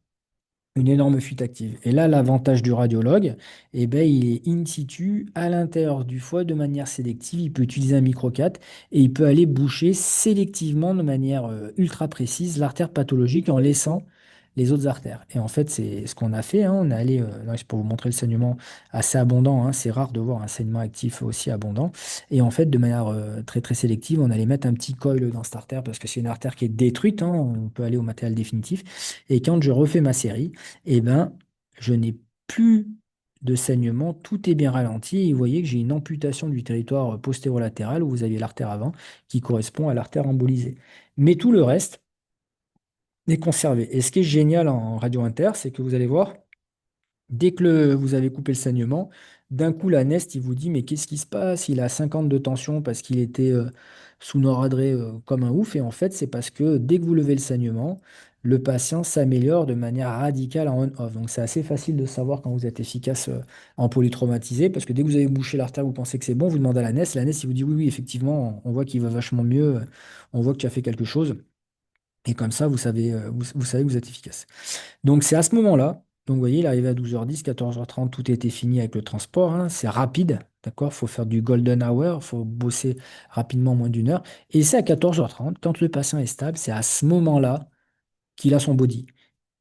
Speaker 1: une énorme fuite active. Et là, l'avantage du radiologue, eh ben, il est in situ à l'intérieur du foie de manière sélective. Il peut utiliser un microcat et il peut aller boucher sélectivement de manière ultra précise l'artère pathologique en laissant les autres artères. Et en fait, c'est ce qu'on a fait, hein. On est allé, là, c'est pour vous montrer le saignement assez abondant, hein. C'est rare de voir un saignement actif aussi abondant. Et en fait, de manière très très sélective, on allait mettre un petit coil dans cette artère parce que c'est une artère qui est détruite, hein. On peut aller au matériel définitif. Et quand je refais ma série, eh ben, je n'ai plus de saignement, tout est bien ralenti. Et vous voyez que j'ai une amputation du territoire postérolatéral où vous aviez l'artère avant qui correspond à l'artère embolisée. Mais tout le reste est conservé. Et ce qui est génial en radio inter, c'est que vous allez voir, dès que vous avez coupé le saignement, d'un coup, la Nest, il vous dit, mais qu'est-ce qui se passe? Il a 50 de tension parce qu'il était sous Noradré comme un ouf. Et en fait, c'est parce que dès que vous levez le saignement, le patient s'améliore de manière radicale en on-off. Donc, c'est assez facile de savoir quand vous êtes efficace en polytraumatisé parce que dès que vous avez bouché l'artère, vous pensez que c'est bon, vous demandez à la Nest. La Nest, il vous dit, oui, oui, effectivement, on voit qu'il va vachement mieux, on voit que tu as fait quelque chose. Et comme ça, vous savez que vous êtes efficace. Donc c'est à ce moment-là, donc vous voyez, il arrivait à 12h10, 14h30, tout était fini avec le transport, hein, c'est rapide, d'accord? Il faut faire du golden hour, il faut bosser rapidement moins d'une heure. Et c'est à 14h30, quand le patient est stable, c'est à ce moment-là qu'il a son body.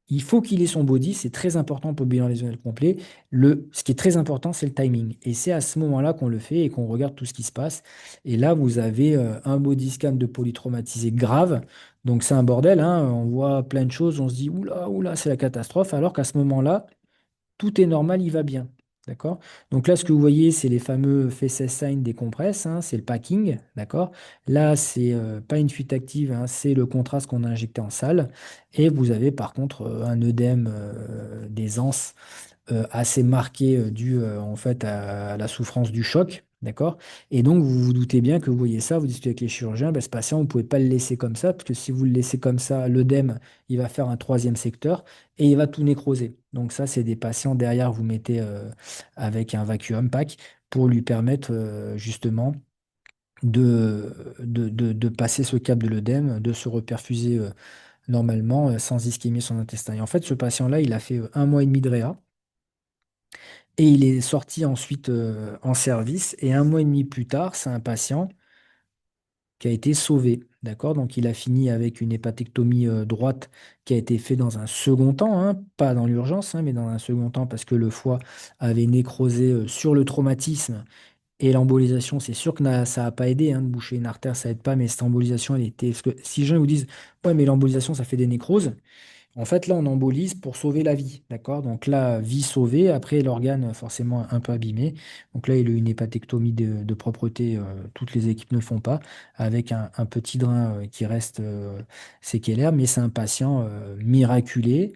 Speaker 1: Il faut qu'il ait son body, c'est très important pour le bilan lésionnel complet. Ce qui est très important, c'est le timing. Et c'est à ce moment-là qu'on le fait et qu'on regarde tout ce qui se passe. Et là, vous avez un body scan de polytraumatisé grave. Donc c'est un bordel, hein. On voit plein de choses, on se dit, oula, oula, c'est la catastrophe. Alors qu'à ce moment-là, tout est normal, il va bien. D'accord? Donc là, ce que vous voyez, c'est les fameux FSS sign des compresses, hein, c'est le packing. D'accord? Là, c'est pas une fuite active, hein, c'est le contraste qu'on a injecté en salle. Et vous avez par contre un œdème des anses assez marqué dû en fait à la souffrance du choc. D'accord? Et donc, vous vous doutez bien que vous voyez ça, vous discutez avec les chirurgiens, ben, ce patient, vous ne pouvez pas le laisser comme ça, parce que si vous le laissez comme ça, l'œdème, il va faire un troisième secteur et il va tout nécroser. Donc ça, c'est des patients derrière, vous mettez avec un vacuum pack pour lui permettre justement de passer ce cap de l'œdème, de se reperfuser normalement sans ischémier son intestin. Et en fait, ce patient-là, il a fait 1 mois et demi de réa et il est sorti ensuite en service. Et 1 mois et demi plus tard, c'est un patient qui a été sauvé. D'accord? Donc il a fini avec une hépatectomie droite qui a été faite dans un second temps, hein, pas dans l'urgence, hein, mais dans un second temps parce que le foie avait nécrosé sur le traumatisme. Et l'embolisation, c'est sûr que ça n'a pas aidé, hein, de boucher une artère, ça aide pas, mais cette embolisation, elle était. Parce que si les gens vous disent, ouais, mais l'embolisation, ça fait des nécroses, en fait, là, on embolise pour sauver la vie, d'accord? Donc là, vie sauvée, après l'organe forcément un peu abîmé. Donc là, il a eu une hépatectomie de propreté, toutes les équipes ne le font pas, avec un petit drain qui reste séquelaire, mais c'est un patient miraculé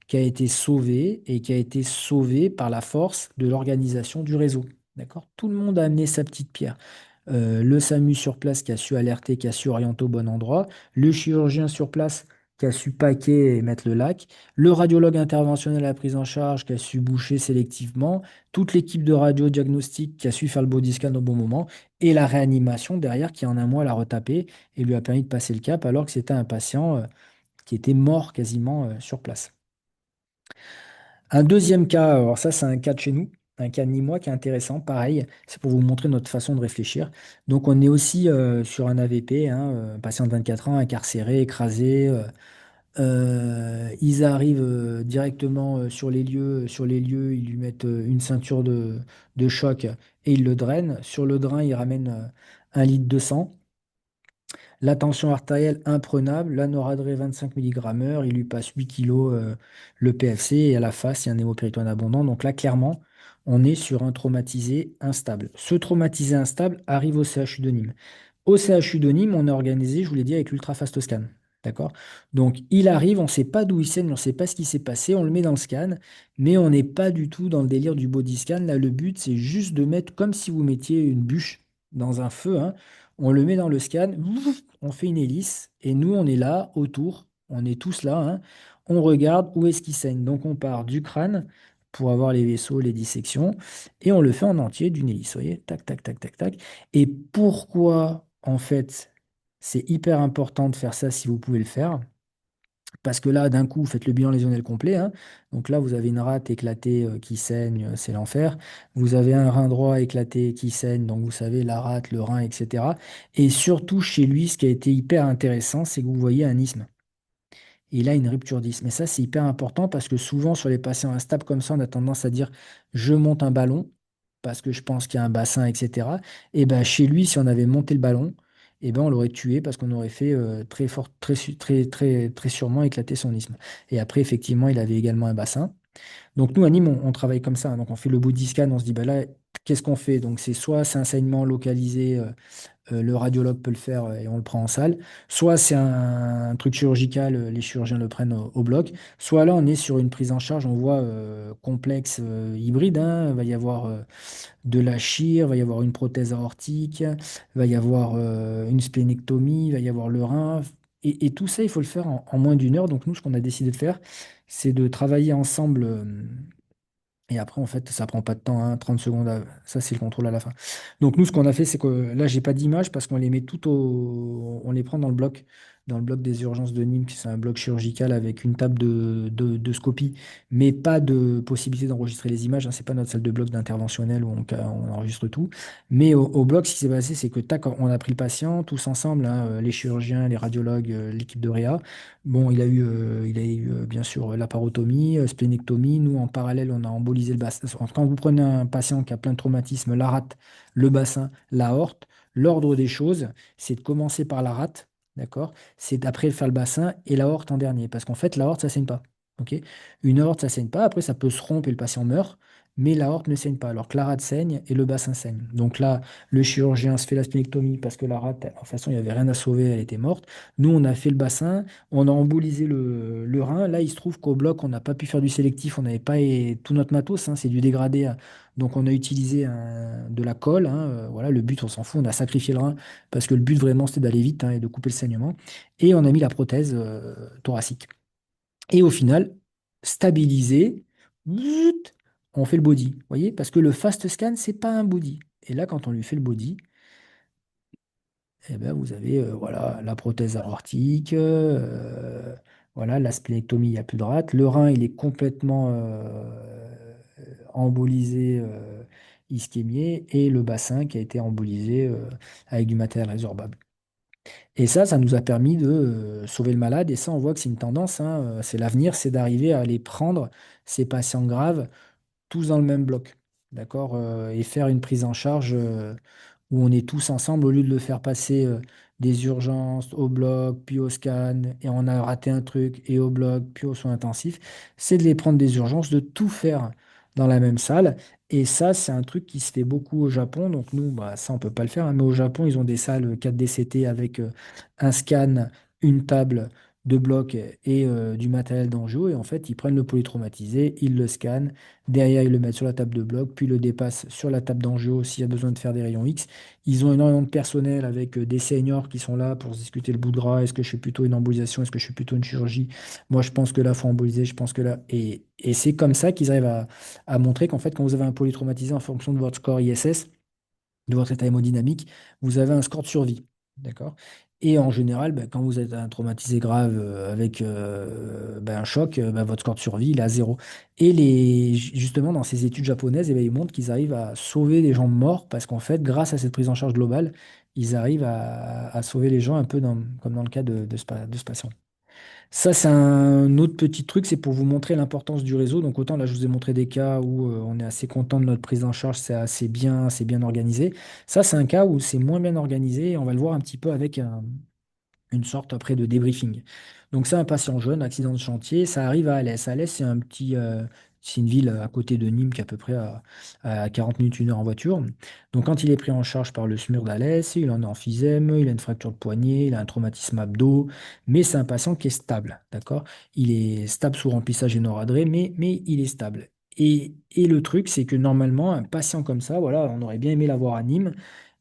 Speaker 1: qui a été sauvé et qui a été sauvé par la force de l'organisation du réseau, d'accord? Tout le monde a amené sa petite pierre. Le SAMU sur place qui a su alerter, qui a su orienter au bon endroit, le chirurgien sur place qui a su paquer et mettre le lac, le radiologue interventionnel à la prise en charge qui a su boucher sélectivement, toute l'équipe de radio-diagnostic qui a su faire le body scan au bon moment, et la réanimation derrière qui en un mois l'a retapé et lui a permis de passer le cap alors que c'était un patient qui était mort quasiment sur place. Un deuxième cas, alors ça c'est un cas de chez nous, un cas de Nîmois qui est intéressant, pareil, c'est pour vous montrer notre façon de réfléchir. Donc on est aussi sur un AVP, hein, patient de 24 ans, incarcéré, écrasé. Ils arrivent directement sur les lieux, ils lui mettent une ceinture de choc et ils le drainent. Sur le drain, ils ramènent 1 litre de sang. La tension artérielle imprenable, la noradrée 25 mg/h, il lui passe 8 kilos le PFC et à la face, il y a un hémopéritoine abondant. Donc là, clairement, on est sur un traumatisé instable. Ce traumatisé instable arrive au CHU de Nîmes. Au CHU de Nîmes, on a organisé, je vous l'ai dit, avec l'ultrafast scan. D'accord? Donc, il arrive, on ne sait pas d'où il saigne, on ne sait pas ce qui s'est passé, on le met dans le scan, mais on n'est pas du tout dans le délire du body scan. Là, le but, c'est juste de mettre comme si vous mettiez une bûche dans un feu, hein. On le met dans le scan, on fait une hélice, et nous, on est là, autour, on est tous là, hein. On regarde où est-ce qu'il saigne. Donc, on part du crâne pour avoir les vaisseaux, les dissections, et on le fait en entier d'une hélice. Vous voyez, tac, tac, tac, tac, tac. Et pourquoi, en fait, c'est hyper important de faire ça si vous pouvez le faire? Parce que là, d'un coup, vous faites le bilan lésionnel complet, hein. Donc là, vous avez une rate éclatée qui saigne, c'est l'enfer. Vous avez un rein droit éclaté qui saigne, donc vous savez, la rate, le rein, etc. Et surtout, chez lui, ce qui a été hyper intéressant, c'est que vous voyez un isthme. Et il a une rupture d'isthme. Mais ça, c'est hyper important parce que souvent, sur les patients instables comme ça, on a tendance à dire, je monte un ballon parce que je pense qu'il y a un bassin, etc. Et ben chez lui, si on avait monté le ballon, et ben on l'aurait tué parce qu'on aurait fait très fort, très sûrement éclater son isthme. Et après, effectivement, il avait également un bassin. Donc nous, à Nîmes, on travaille comme ça, hein. Donc on fait le body scan, on se dit, bah là, qu'est-ce qu'on fait? Donc c'est un saignement localisé, le radiologue peut le faire et on le prend en salle. Soit c'est un truc chirurgical, les chirurgiens le prennent au bloc. Soit là, on est sur une prise en charge, on voit complexe, hybride, hein. Il va y avoir de la chire, il va y avoir une prothèse aortique, il va y avoir une splénectomie, il va y avoir le rein. Et tout ça, il faut le faire en moins d'une heure. Donc nous, ce qu'on a décidé de faire, c'est de travailler ensemble. Et après, en fait, ça prend pas de temps, hein, 30 secondes. Ça, c'est le contrôle à la fin. Donc, nous, ce qu'on a fait, c'est que là, j'ai pas d'image parce qu'on les met on les prend dans le bloc des urgences de Nîmes, qui c'est un bloc chirurgical avec une table de scopie, mais pas de possibilité d'enregistrer les images, hein. C'est pas notre salle de bloc d'interventionnel où on enregistre tout. Mais au bloc, ce qui s'est passé, c'est que tac, on a pris le patient tous ensemble, hein, les chirurgiens, les radiologues, l'équipe de réa. Bon, il a eu bien sûr laparotomie, splénectomie. Nous, en parallèle, on a embolisé le bassin. Quand vous prenez un patient qui a plein de traumatismes, la rate, le bassin, l'aorte, l'ordre des choses, c'est de commencer par la rate, d'accord? C'est d'après faire le bassin et l'aorte en dernier. Parce qu'en fait, l'aorte, ça saigne pas. Ok. Une aorte, ça saigne pas. Après, ça peut se rompre et le patient meurt. Mais l'aorte ne saigne pas, alors que la rate saigne et le bassin saigne. Donc là, le chirurgien se fait la splénectomie parce que la rate, de toute façon, il n'y avait rien à sauver, elle était morte. Nous, on a fait le bassin, on a embolisé le rein. Là, il se trouve qu'au bloc, on n'a pas pu faire du sélectif, on n'avait pas tout notre matos, hein, c'est du dégradé, hein. Donc, on a utilisé de la colle, hein, voilà, le but, on s'en fout, on a sacrifié le rein parce que le but vraiment, c'était d'aller vite, hein, et de couper le saignement. Et on a mis la prothèse thoracique. Et au final, stabilisé, zut, on fait le body. Vous voyez? Parce que le fast scan, c'est pas un body. Et là, quand on lui fait le body, eh ben, vous avez voilà, la prothèse aortique, voilà, la splénectomie, il n'y a plus de rate. Le rein, il est complètement embolisé, ischémié, et le bassin qui a été embolisé avec du matériel résorbable. Et ça nous a permis de sauver le malade. Et ça, on voit que c'est une tendance, hein, c'est l'avenir, c'est d'arriver à aller prendre ces patients graves tous dans le même bloc, d'accord, et faire une prise en charge où on est tous ensemble au lieu de le faire passer des urgences au bloc, puis au scan, et on a raté un truc, et au bloc, puis aux soins intensifs, c'est de les prendre des urgences, de tout faire dans la même salle. Et ça, c'est un truc qui se fait beaucoup au Japon. Donc nous, bah, ça, on peut pas le faire, hein, mais au Japon, ils ont des salles 4DCT avec un scan, une table, de blocs et du matériel d'angio. Et en fait, ils prennent le polytraumatisé, ils le scannent, derrière, ils le mettent sur la table de bloc, puis le dépassent sur la table d'angio s'il y a besoin de faire des rayons X. Ils ont énormément de personnel avec des seniors qui sont là pour se discuter le bout de gras. Est-ce que je fais plutôt une embolisation? Est-ce que je fais plutôt une chirurgie? Moi, je pense que là, il faut emboliser. Je pense que là. Et c'est comme ça qu'ils arrivent à montrer qu'en fait, quand vous avez un polytraumatisé en fonction de votre score ISS, de votre état hémodynamique, vous avez un score de survie. D'accord? Et en général, ben, quand vous êtes un traumatisé grave avec ben, un choc, ben, votre score de survie, il est à zéro. Et justement, dans ces études japonaises, eh ben, ils montrent qu'ils arrivent à sauver des gens morts parce qu'en fait, grâce à cette prise en charge globale, ils arrivent à sauver les gens un peu comme dans le cas de ce patient. Ça, c'est un autre petit truc, c'est pour vous montrer l'importance du réseau. Donc autant là, je vous ai montré des cas où on est assez content de notre prise en charge, c'est bien organisé. Ça, c'est un cas où c'est moins bien organisé et on va le voir un petit peu avec une sorte après de débriefing. Donc c'est un patient jeune, accident de chantier, ça arrive à Alès. Alès, c'est une ville à côté de Nîmes qui est à peu près à 40 minutes, une heure en voiture. Donc quand il est pris en charge par le SMUR d'Alès, il en a emphysème, il a une fracture de poignet, il a un traumatisme abdos, mais c'est un patient qui est stable, d'accord? Il est stable sous remplissage et noradré, mais il est stable. Et le truc, c'est que normalement, un patient comme ça, voilà, on aurait bien aimé l'avoir à Nîmes,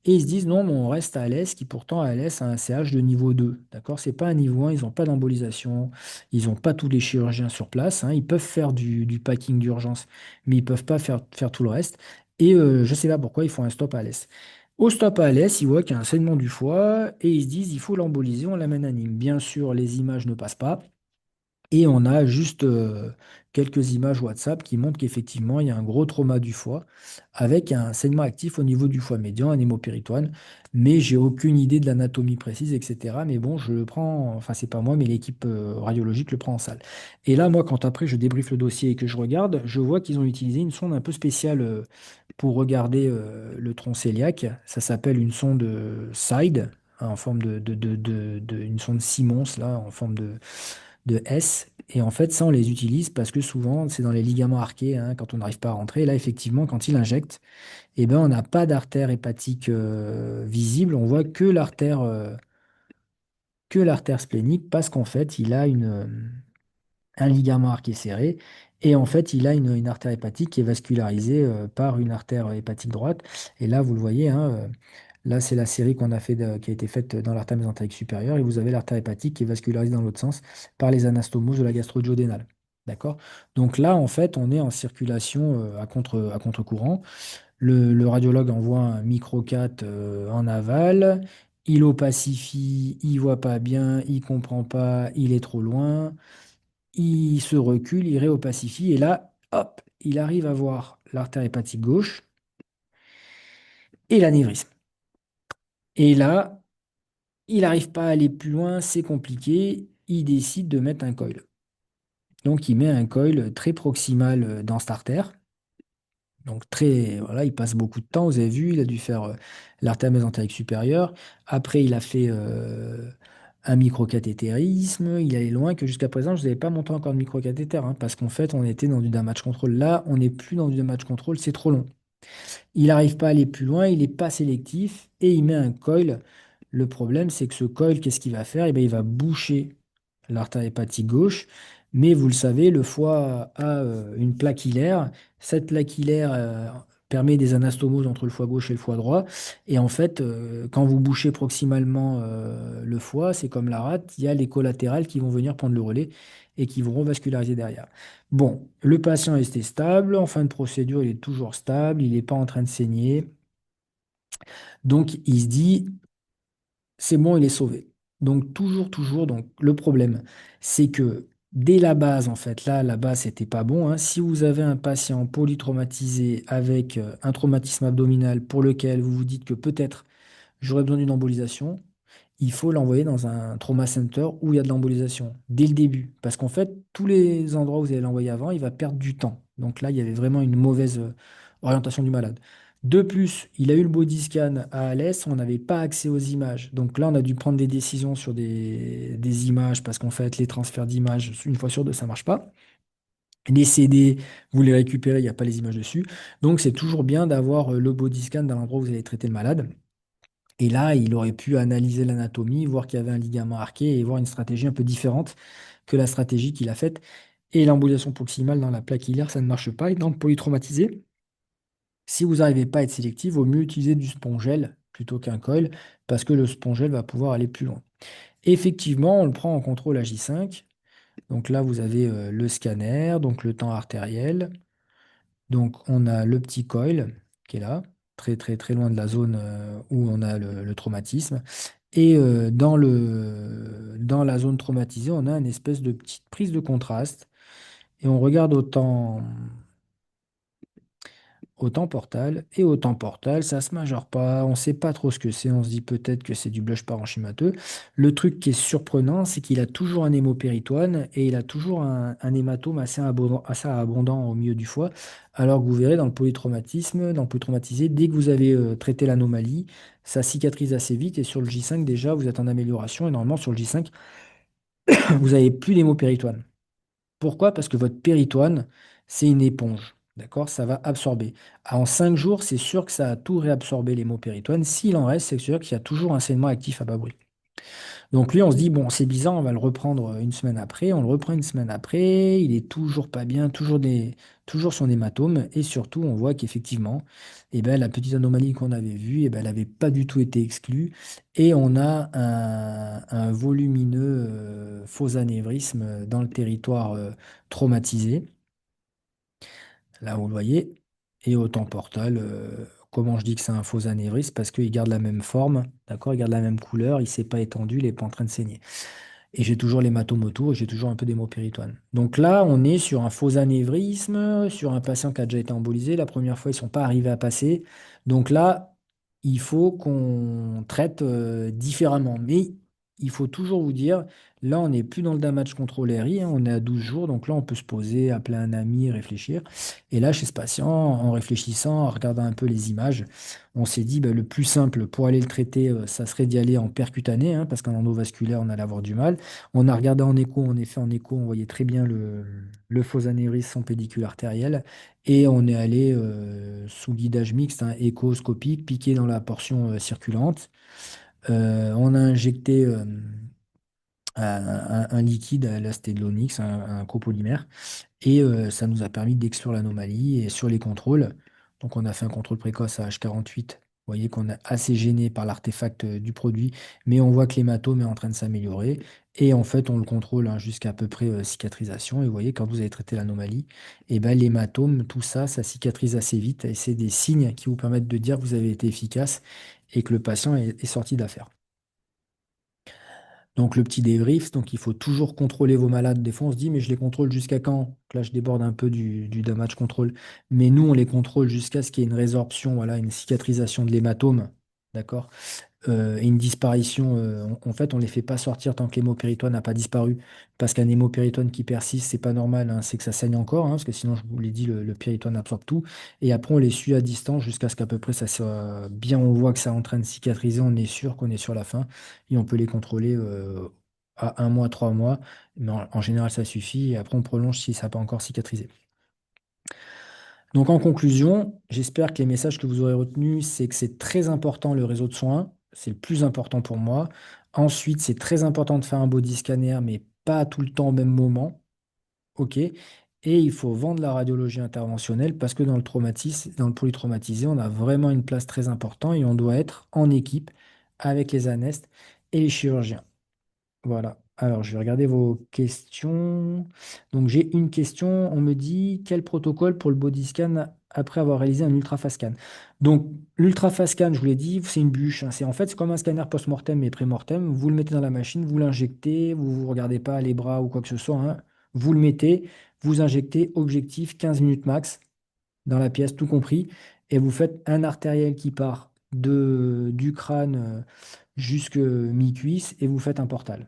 Speaker 1: et ils se disent non, mais on reste à Alès, qui pourtant à Alès a un CH de niveau 2. D'accord? C'est pas un niveau 1, ils n'ont pas d'embolisation, ils n'ont pas tous les chirurgiens sur place, hein. Ils peuvent faire du packing d'urgence, mais ils peuvent pas faire tout le reste. Et je sais pas pourquoi ils font un stop à Alès. Au stop à Alès, ils voient qu'il y a un saignement du foie et ils se disent il faut l'emboliser, on l'amène à Nîmes. Bien sûr, les images ne passent pas. Et on a juste quelques images WhatsApp qui montrent qu'effectivement, il y a un gros trauma du foie avec un saignement actif au niveau du foie médian, un hémopéritoine. Mais j'ai aucune idée de l'anatomie précise, etc. Mais bon, je le prends, enfin, c'est pas moi, mais l'équipe radiologique le prend en salle. Et là, moi, quand après je débriefe le dossier et que je regarde, je vois qu'ils ont utilisé une sonde un peu spéciale pour regarder le tronc cœliaque. Ça s'appelle une sonde SIDE, hein, en forme une sonde Simons, là, en forme de S. Et en fait, ça, on les utilise parce que souvent, c'est dans les ligaments arqués, hein, quand on n'arrive pas à rentrer. Et là, effectivement, quand il injecte, eh ben, on n'a pas d'artère hépatique visible. On voit que l'artère splénique parce qu'en fait, il a un ligament arqué serré. Et en fait, il a une artère hépatique qui est vascularisée par une artère hépatique droite. Et là, vous le voyez, hein, là, c'est la série qu'on a fait qui a été faite dans l'artère mésentérique supérieure. Et vous avez l'artère hépatique qui est vascularisée dans l'autre sens par les anastomoses de la gastro-duodénale. D'accord? Donc là, en fait, on est en circulation à contre-courant. Le radiologue envoie un microcat en aval. Il opacifie, il voit pas bien, il comprend pas, il est trop loin. Il se recule, il réopacifie, et là, hop, il arrive à voir l'artère hépatique gauche et l'anévrisme. Et là, il n'arrive pas à aller plus loin, c'est compliqué, il décide de mettre un coil. Donc il met un coil très proximal dans cette artère. Donc très, voilà, il passe beaucoup de temps, vous avez vu, il a dû faire l'artère mésentérique supérieure. Après, il a fait un microcathétérisme, il allait loin que jusqu'à présent, je vous avais pas monté encore de microcathéter, hein, parce qu'en fait, on était dans du damage control. Là, on n'est plus dans du damage control, c'est trop long. Il n'arrive pas à aller plus loin, il n'est pas sélectif et il met un coil. Le problème, c'est que ce coil, qu'est-ce qu'il va faire? Eh bien, il va boucher l'artère hépatique gauche. Mais vous le savez, le foie a une plaque hilaire. Cette plaque hilaire permet des anastomoses entre le foie gauche et le foie droit. Et en fait, quand vous bouchez proximalement le foie, c'est comme la rate, il y a les collatérales qui vont venir prendre le relais et qui vont revasculariser derrière. Bon, le patient est resté stable. En fin de procédure, il est toujours stable. Il n'est pas en train de saigner. Donc, il se dit, c'est bon, il est sauvé. Donc, toujours, donc, le problème, c'est que dès la base, en fait, là, la base, c'était pas bon, hein. Si vous avez un patient polytraumatisé avec un traumatisme abdominal pour lequel vous vous dites que peut-être j'aurais besoin d'une embolisation, il faut l'envoyer dans un trauma center où il y a de l'embolisation dès le début. Parce qu'en fait, tous les endroits où vous allez l'envoyer avant, il va perdre du temps. Donc là, il y avait vraiment une mauvaise orientation du malade. De plus, il a eu le body scan à Alès, on n'avait pas accès aux images. Donc là, on a dû prendre des décisions sur des images parce qu'en fait, les transferts d'images, une fois sur deux, ça ne marche pas. Les CD, vous les récupérez, il n'y a pas les images dessus. Donc c'est toujours bien d'avoir le body scan dans l'endroit où vous allez traiter le malade. Et là, il aurait pu analyser l'anatomie, voir qu'il y avait un ligament arqué et voir une stratégie un peu différente que la stratégie qu'il a faite. Et l'embolisation proximale dans la plaque iliaire, ça ne marche pas. Et dans le polytraumatisé, si vous n'arrivez pas à être sélectif, il vaut mieux utiliser du spongel plutôt qu'un coil parce que le spongel va pouvoir aller plus loin. Effectivement, on le prend en contrôle à J5. Donc là, vous avez le scanner, donc le temps artériel. Donc on a le petit coil qui est là, très très très loin de la zone où on a le traumatisme. Et dans la zone traumatisée, on a une espèce de petite prise de contraste. Et on regarde autant Portal et autant Portal, ça se majeure pas, on sait pas trop ce que c'est, on se dit peut-être que c'est du blush parenchymateux. Le truc qui est surprenant, c'est qu'il a toujours un hémopéritoine et il a toujours un hématome assez abondant au milieu du foie, alors que vous verrez dans le polytraumatisé, dès que vous avez traité l'anomalie, ça cicatrise assez vite et sur le J5 déjà, vous êtes en amélioration et normalement sur le J5, vous n'avez plus d'hémopéritoine. Pourquoi? Parce que votre péritoine, c'est une éponge. D'accord? Ça va absorber. En 5 jours, c'est sûr que ça a tout réabsorbé l'hémopéritoine. S'il en reste, c'est sûr qu'il y a toujours un saignement actif à bas bruit. Donc lui, on se dit, bon, c'est bizarre, on va le reprendre une semaine après. On le reprend une semaine après. Il est toujours pas bien, toujours son hématome. Et surtout, on voit qu'effectivement, eh ben, la petite anomalie qu'on avait vue, eh ben, elle n'avait pas du tout été exclue. Et on a un volumineux faux anévrisme dans le territoire traumatisé. Là, vous le voyez. Et autant portal, comment je dis que c'est un faux anévrisme? Parce qu'il garde la même forme, d'accord? Il garde la même couleur, il ne s'est pas étendu, il n'est pas en train de saigner. Et j'ai toujours l'hématome autour et j'ai toujours un peu d'hémopéritoine. Donc là, on est sur un faux anévrisme, sur un patient qui a déjà été embolisé. La première fois, ils ne sont pas arrivés à passer. Donc là, il faut qu'on traite différemment. Mais il faut toujours vous dire, là, on n'est plus dans le damage control RI, hein, on est à 12 jours. Donc là, on peut se poser, appeler un ami, réfléchir. Et là, chez ce patient, en réfléchissant, en regardant un peu les images, on s'est dit, bah, le plus simple pour aller le traiter, ça serait d'y aller en percutané, hein, parce qu'en endovasculaire, on allait avoir du mal. On a regardé en écho, en effet, en écho, on voyait très bien le faux anévrisme sans pédicule artérielle. Et on est allé sous guidage mixte, hein, échoscopique, piqué dans la portion circulante. On a injecté un liquide, là c'était de l'onyx, un copolymère. Et ça nous a permis d'exclure l'anomalie. Et sur les contrôles, donc on a fait un contrôle précoce à H48. Vous voyez qu'on est assez gêné par l'artefact du produit, mais on voit que l'hématome est en train de s'améliorer. Et en fait, on le contrôle hein, jusqu'à à peu près cicatrisation. Et vous voyez, quand vous avez traité l'anomalie, et ben, l'hématome, tout ça, ça cicatrise assez vite. Et c'est des signes qui vous permettent de dire que vous avez été efficace et que le patient est sorti d'affaire. Donc le petit débrief, donc il faut toujours contrôler vos malades. Des fois on se dit mais je les contrôle jusqu'à quand? Donc là je déborde un peu du damage control. Mais nous on les contrôle jusqu'à ce qu'il y ait une résorption, voilà, une cicatrisation de l'hématome. D'accord? Et une disparition, en fait, on ne les fait pas sortir tant que l'hémopéritoine n'a pas disparu. Parce qu'un hémopéritoine qui persiste, c'est pas normal, hein, c'est que ça saigne encore, hein, parce que sinon, je vous l'ai dit, le péritoine absorbe tout. Et après, on les suit à distance jusqu'à ce qu'à peu près ça soit bien, on voit que ça est en train de cicatriser, on est sûr qu'on est sur la fin, et on peut les contrôler à 1 mois, 3 mois. Mais en général, ça suffit, et après, on prolonge si ça n'a pas encore cicatrisé. Donc en conclusion, j'espère que les messages que vous aurez retenus, c'est que c'est très important le réseau de soins, c'est le plus important pour moi. Ensuite, c'est très important de faire un body scanner, mais pas tout le temps au même moment. OK? Et il faut vendre la radiologie interventionnelle parce que dans le traumatisme, dans le polytraumatisé, on a vraiment une place très importante et on doit être en équipe avec les anesthésistes et les chirurgiens. Voilà. Alors, je vais regarder vos questions. Donc, j'ai une question. On me dit quel protocole pour le body scan après avoir réalisé un ultrafast scan? Donc, l'ultrafast scan, je vous l'ai dit, c'est une bûche, hein. C'est comme un scanner post-mortem mais pré-mortem. Vous le mettez dans la machine, vous l'injectez, vous ne regardez pas les bras ou quoi que ce soit, hein. Vous le mettez, vous injectez, objectif 15 minutes max dans la pièce, tout compris. Et vous faites un artériel qui part du crâne jusque mi-cuisse et vous faites un portal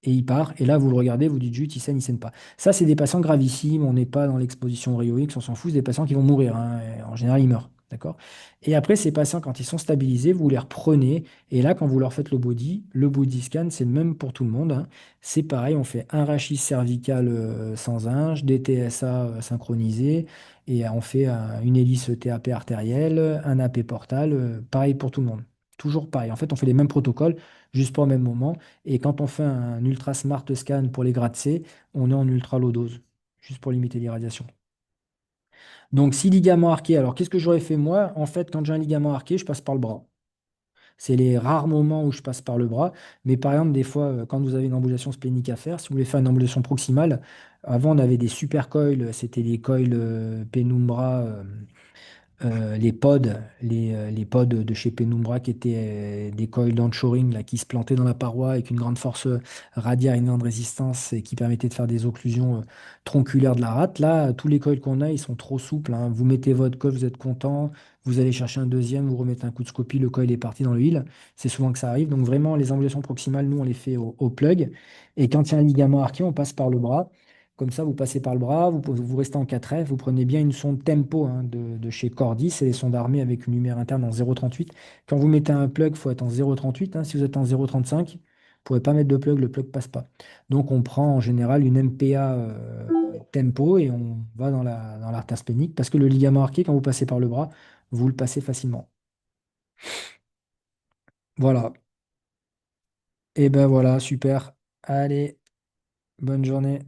Speaker 1: et il part. Et là, vous le regardez, vous dites juste, il saigne pas. Ça, c'est des patients gravissimes. On n'est pas dans l'exposition au rayon X, on s'en fout. C'est des patients qui vont mourir, hein. Et en général, ils meurent. D'accord? Et après, ces patients, quand ils sont stabilisés, vous les reprenez. Et là, quand vous leur faites le body scan, c'est le même pour tout le monde, hein. C'est pareil, on fait un rachis cervical sans inge, des TSA synchronisés, et on fait une hélice TAP artérielle, un AP portal, pareil pour tout le monde. Toujours pareil. En fait, on fait les mêmes protocoles, juste pas au même moment. Et quand on fait un ultra smart scan pour les gratte-C, on est en ultra low dose, juste pour limiter l'irradiation. Donc, si ligament arqué, alors qu'est-ce que j'aurais fait moi? En fait, quand j'ai un ligament arqué, je passe par le bras. C'est les rares moments où je passe par le bras. Mais par exemple, des fois, quand vous avez une ambulation splénique à faire, si vous voulez faire une ambulation proximale, avant, on avait des super coils, c'était des coils Penumbra. Les pods, les pods de chez Penumbra qui étaient des coils d'anchoring là, qui se plantaient dans la paroi avec une grande force radiaire et une grande résistance et qui permettaient de faire des occlusions tronculaires de la rate. Là, tous les coils qu'on a, ils sont trop souples, hein. Vous mettez votre coil, vous êtes content, vous allez chercher un deuxième, vous remettez un coup de scopie, le coil est parti dans l'huile. C'est souvent que ça arrive. Donc vraiment, les angulations proximales, nous, on les fait au plug. Et quand il y a un ligament arqué, on passe par le bras. Comme ça, vous passez par le bras, vous restez en 4F, vous prenez bien une sonde Tempo hein, de chez Cordis, c'est les sondes armées avec une lumière interne en 0,38. Quand vous mettez un plug, il faut être en 0,38, hein. Si vous êtes en 0,35, vous ne pourrez pas mettre de plug, le plug ne passe pas. Donc on prend en général une MPA Tempo et on va dans l'artère splénique parce que le ligament arqué, quand vous passez par le bras, vous le passez facilement. Voilà. Et ben voilà, super. Allez, bonne journée.